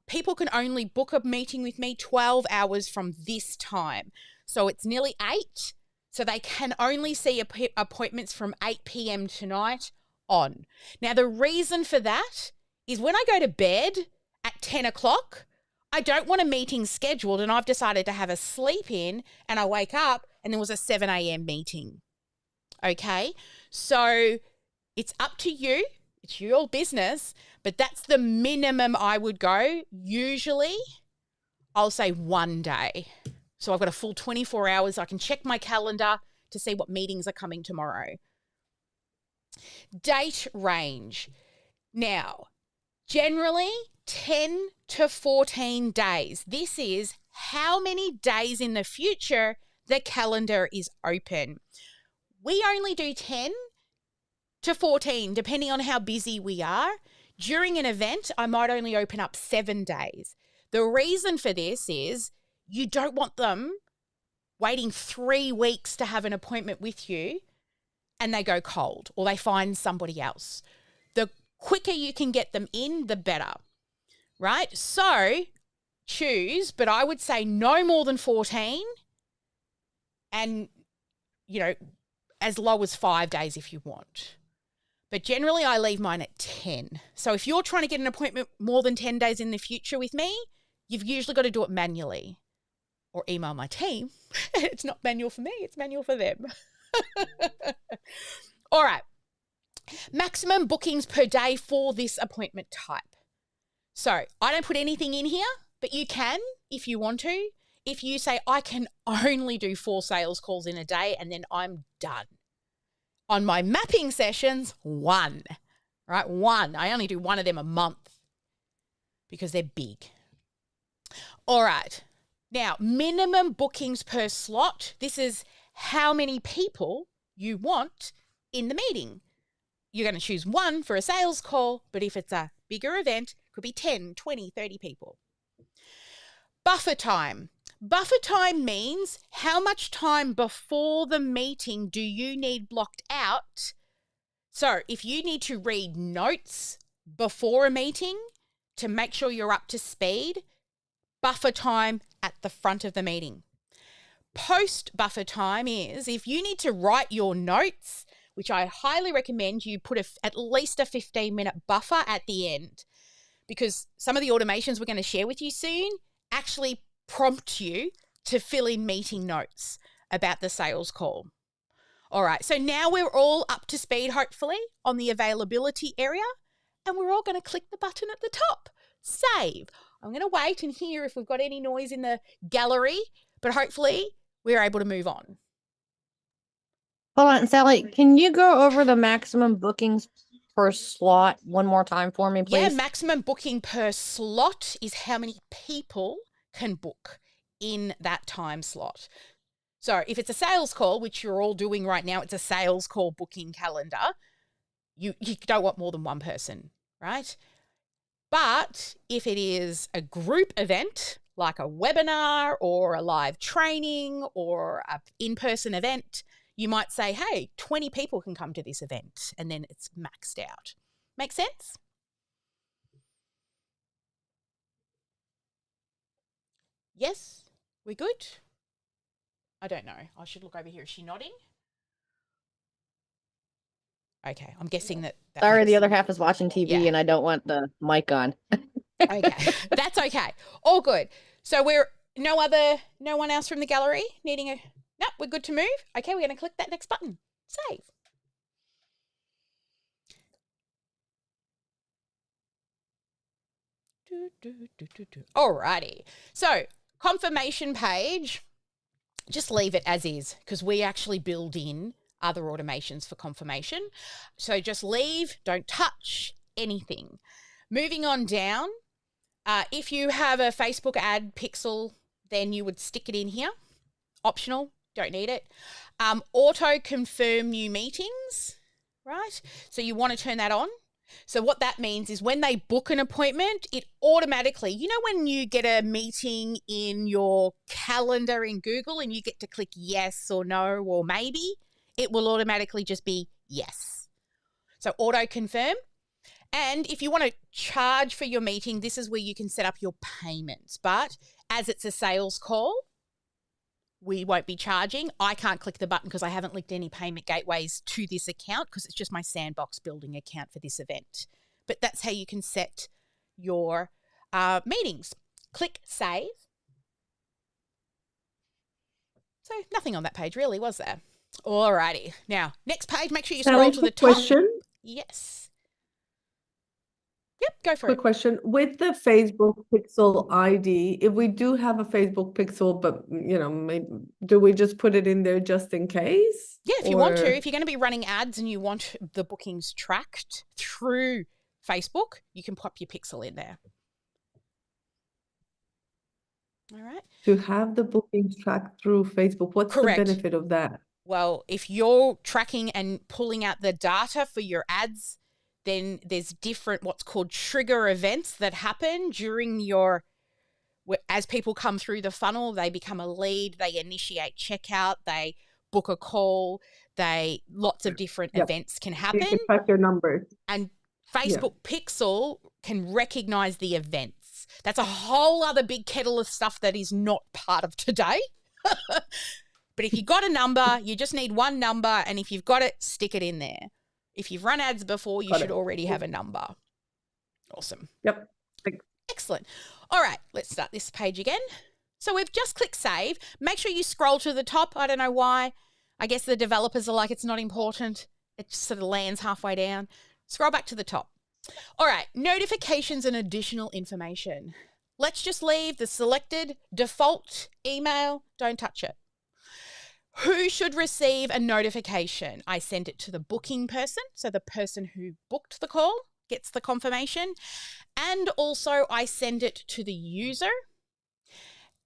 people can only book a meeting with me 12 hours from this time. So it's nearly 8. So they can only see appointments from 8 p.m. tonight on. Now, the reason for that is when I go to bed at 10 o'clock, I don't want a meeting scheduled and I've decided to have a sleep in and I wake up and there was a 7 a.m. meeting. Okay? So it's up to you. It's your business, but that's the minimum I would go. Usually, I'll say 1 day. So I've got a full 24 hours. I can check my calendar to see what meetings are coming tomorrow. Date range. Now, generally 10 to 14 days. This is how many days in the future the calendar is open. We only do 10 to 14, depending on how busy we are. During an event, I might only open up 7 days. The reason for this is you don't want them waiting 3 weeks to have an appointment with you and they go cold or they find somebody else. The quicker you can get them in, the better, right? So choose, but I would say no more than 14 and, as low as 5 days if you want. But generally, I leave mine at 10. So if you're trying to get an appointment more than 10 days in the future with me, you've usually got to do it manually or email my team. It's not manual for me, it's manual for them. All right. Maximum bookings per day for this appointment type. So I don't put anything in here, but you can if you want to. If you say, I can only do 4 sales calls in a day and then I'm done. On my mapping sessions, 1, right? 1. I only do 1 of them a month because they're big. All right. Now, minimum bookings per slot. This is how many people you want in the meeting. You're going to choose 1 for a sales call, but if it's a bigger event, it could be 10, 20, 30 people. Buffer time. Buffer time means how much time before the meeting do you need blocked out? So if you need to read notes before a meeting to make sure you're up to speed, buffer time at the front of the meeting. Post buffer time is if you need to write your notes, which I highly recommend you put at least a 15-minute buffer at the end, because some of the automations we're going to share with you soon actually prompt you to fill in meeting notes about the sales call. All right, so now we're all up to speed, hopefully, on the availability area, and we're all going to click the button at the top save. I'm going to wait and hear if we've got any noise in the gallery, but hopefully we're able to move on. Hold on, Sally, can you go over the maximum bookings per slot one more time for me, please? Yeah, maximum booking per slot is how many people can book in that time slot. So if it's a sales call, which you're all doing right now, it's a sales call booking calendar, you don't want more than one person, right? But if it is a group event, like a webinar or a live training or an in-person event, you might say, hey, 20 people can come to this event, and then it's maxed out. Make sense? Yes? We good? I don't know. I should look over here. Is she nodding? Okay, I'm guessing that Sorry, the other half is watching TV and I don't want the mic on. Okay, that's okay. All good. So no one else from the gallery needing a, no, we're good to move. Okay, we're going to click that next button. Save. Alrighty. So confirmation page, just leave it as is because we actually build in other automations for confirmation. So just leave, don't touch anything. Moving on down, if you have a Facebook ad pixel, then you would stick it in here. Optional, don't need it. Auto confirm new meetings, right? So you want to turn that on. So what that means is when they book an appointment, it automatically, you know when you get a meeting in your calendar in Google and you get to click yes or no or maybe, it will automatically just be yes. So auto confirm. And if you want to charge for your meeting, this is where you can set up your payments. But as it's a sales call, we won't be charging. I can't click the button because I haven't linked any payment gateways to this account because it's just my sandbox building account for this event. But that's how you can set your meetings. Click save. So nothing on that page really, was there? Alrighty. Now, next page, make sure you scroll to the top. Question. Yes. Yep, go for Quick it. question. With the Facebook Pixel ID, if we do have a Facebook Pixel, but maybe, do we just put it in there just in case? Yeah, if you want to. If you're going to be running ads and you want the bookings tracked through Facebook, you can pop your pixel in there. All right. To have the bookings tracked through Facebook, what's Correct. the benefit of that? Well, if you're tracking and pulling out the data for your ads, then there's different what's called trigger events that happen during as people come through the funnel, they become a lead, they initiate checkout, they book a call, lots of different events can happen. You can track your numbers. And Facebook Pixel can recognize the events. That's a whole other big kettle of stuff that is not part of today. But if you've got a number, you just need one number, and if you've got it, stick it in there. If you've run ads before, you should already have a number. Awesome. Yep. Excellent. All right, let's start this page again. So we've just clicked save. Make sure you scroll to the top. I don't know why. I guess the developers are like, it's not important. It just sort of lands halfway down. Scroll back to the top. All right, notifications and additional information. Let's just leave the selected default email. Don't touch it. Who should receive a notification? I send it to the booking person, so the person who booked the call gets the confirmation, and also I send it to the user.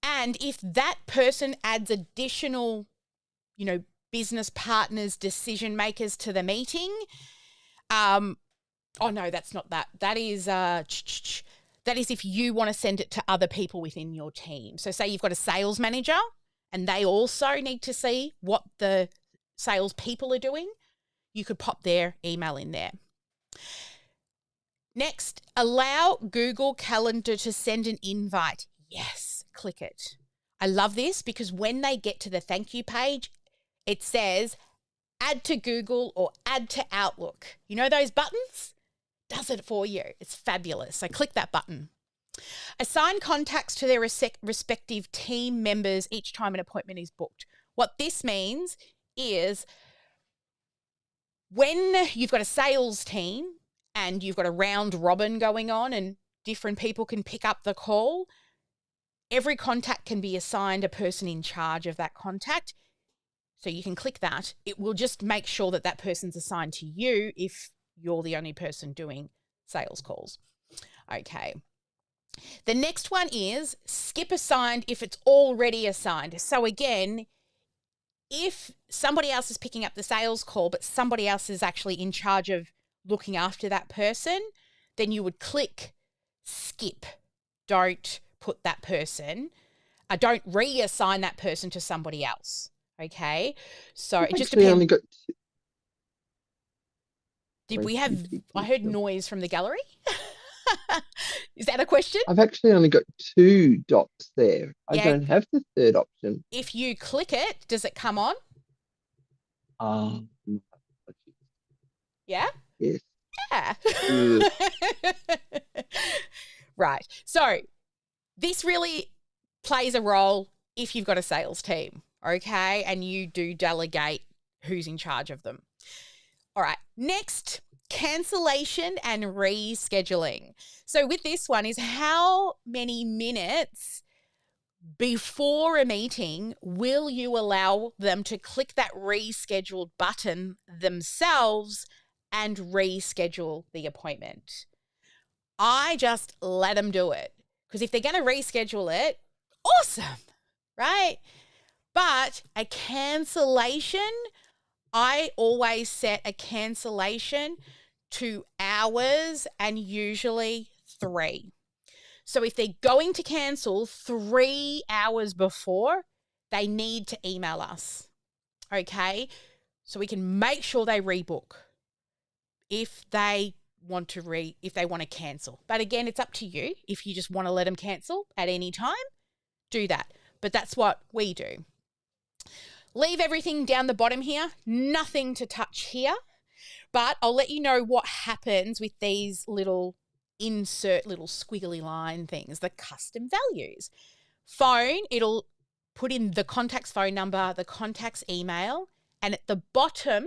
And if that person adds additional, business partners, decision makers to the meeting, oh no, that's not that. That is if you want to send it to other people within your team. So say you've got a sales manager, and they also need to see what the sales people are doing, you could pop their email in there. Next, allow Google Calendar to send an invite. Yes, click it. I love this because when they get to the thank you page, it says add to Google or add to Outlook. You know those buttons? Does it for you. It's fabulous. So click that button. Assign contacts to their respective team members each time an appointment is booked. What this means is when you've got a sales team and you've got a round robin going on and different people can pick up the call. Every contact can be assigned a person in charge of that contact. So you can click that. It will just make sure that that person's assigned to you if you're the only person doing sales calls. Okay. The next one is skip assigned if it's already assigned. So again, if somebody else is picking up the sales call, but somebody else is actually in charge of looking after that person, then you would click skip. Don't put that person, don't reassign that person to somebody else. Okay. So it just depends. Only got Did we have, I heard noise from the gallery. Is that a question? I've actually only got 2 dots there. Yeah. I don't have the third option. If you click it, does it come on? Yeah? Yes. Yeah. Right. So this really plays a role if you've got a sales team, okay? And you do delegate who's in charge of them. All right. Next, cancellation and rescheduling. So with this one is how many minutes before a meeting will you allow them to click that rescheduled button themselves and reschedule the appointment? I just let them do it, because if they're going to reschedule it, awesome, right? But a cancellation, I always set a cancellation to hours and usually 3. So if they're going to cancel 3 hours before, they need to email us, okay? So we can make sure they rebook if they want to cancel. But again, it's up to you. If you just want to let them cancel at any time, do that. But that's what we do. Leave everything down the bottom here. Nothing to touch here. But I'll let you know what happens with these little insert little squiggly line things, the custom values. Phone, it'll put in the contact's phone number, the contact's email, and at the bottom,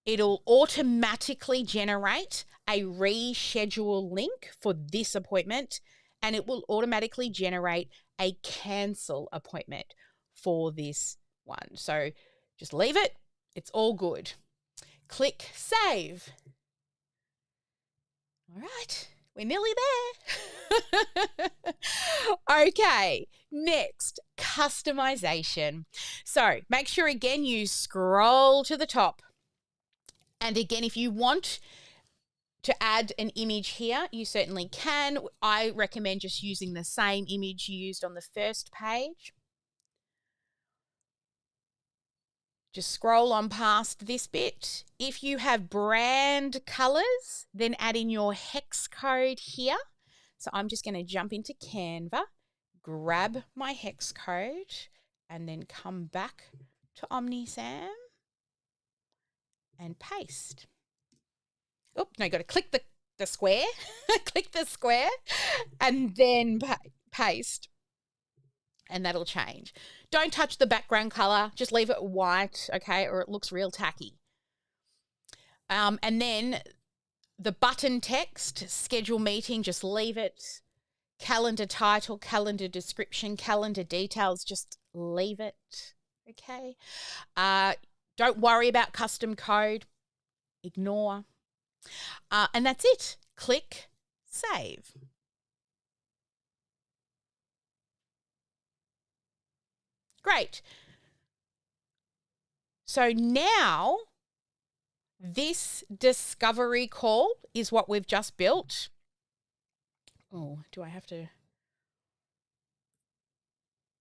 it'll automatically generate a reschedule link for this appointment, and it will automatically generate a cancel appointment for this one. So just leave it. It's all good. Click save. All right, we're nearly there. Okay, next, customization. So make sure again you scroll to the top. And again, if you want to add an image here, you certainly can. I recommend just using the same image you used on the first page. Just scroll on past this bit. If you have brand colors, then add in your hex code here. So I'm just going to jump into Canva, grab my hex code, and then come back to OmniSam and paste. Oh, no, got to click the square. Click the square and then paste. And that'll change. Don't touch the background color. Just leave it white, okay, or it looks real tacky. And then the button text, schedule meeting, just leave it. Calendar title, calendar description, calendar details, just leave it, okay? Don't worry about custom code. Ignore. And that's it. Click save. Great. So now this discovery call is what we've just built. Oh, do I have to?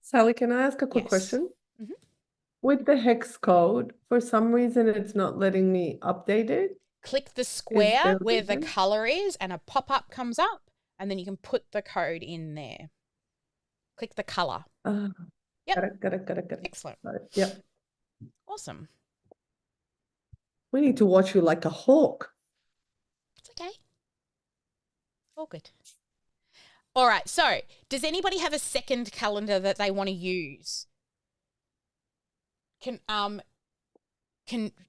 Sally, can I ask a quick question? Mm-hmm. With the hex code, for some reason, it's not letting me update it. Click the square where the color is and a pop-up comes up, and then you can put the code in there. Click the color. Yep. Got it. Excellent. Yep. Awesome. We need to watch you like a hawk. It's okay. All good. All right. So does anybody have a second calendar that they want to use? Can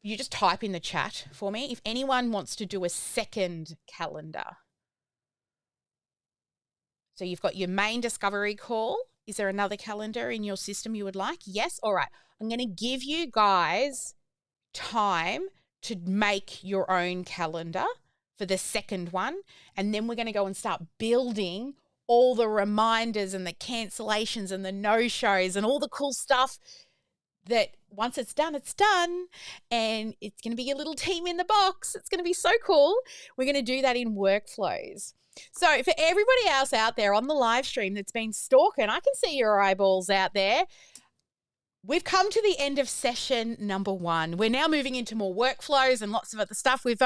you just type in the chat for me if anyone wants to do a second calendar? So you've got your main discovery call. Is there another calendar in your system you would like? Yes. All right. I'm going to give you guys time to make your own calendar for the second one. And then we're going to go and start building all the reminders and the cancellations and the no-shows and all the cool stuff that once it's done, it's done. And it's going to be a little team in the box. It's going to be so cool. We're going to do that in workflows. So for everybody else out there on the live stream that's been stalking, I can see your eyeballs out there. We've come to the end of session number 1. We're now moving into more workflows and lots of other stuff. We've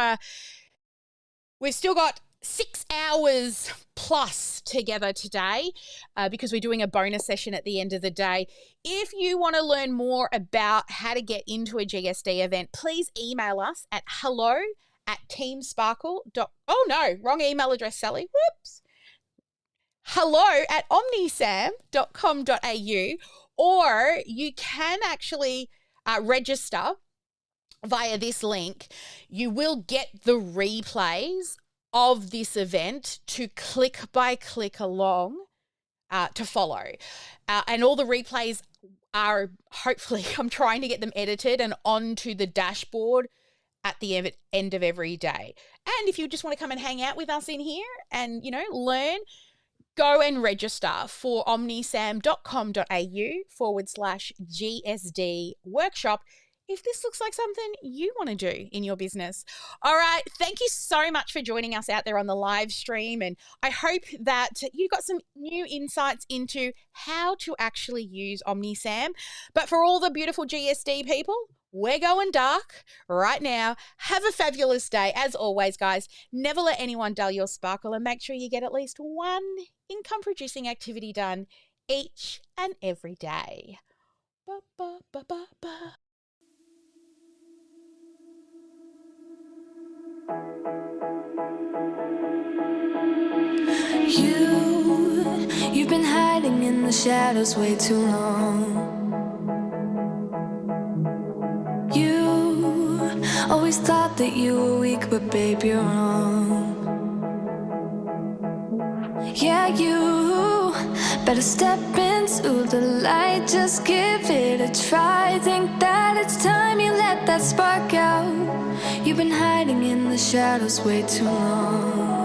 still got 6 hours plus together today because we're doing a bonus session at the end of the day. If you want to learn more about how to get into a G.S.D event, please email us at hello@teamsparkle. Oh no, wrong email address, Sally. Whoops. hello@omnisam.com.au, or you can actually register via this link. You will get the replays of this event to click by click along to follow. And all the replays are, hopefully, I'm trying to get them edited and onto the dashboard at the end of every day. And if you just want to come and hang out with us in here and, learn, go and register for omnisam.com.au/GSD workshop if this looks like something you want to do in your business. All right. Thank you so much for joining us out there on the live stream. And I hope that you got some new insights into how to actually use OmniSam. But for all the beautiful GSD people, we're going dark right now. Have a fabulous day. As always, guys, never let anyone dull your sparkle, and make sure you get at least one income-producing activity done each and every day. Ba, ba, ba, ba, ba. You've been hiding in the shadows way too long. You always thought that you were weak, but babe, you're wrong. Yeah, you better step into the light, just give it a try. Think that it's time you let that spark out. You've been hiding in the shadows way too long.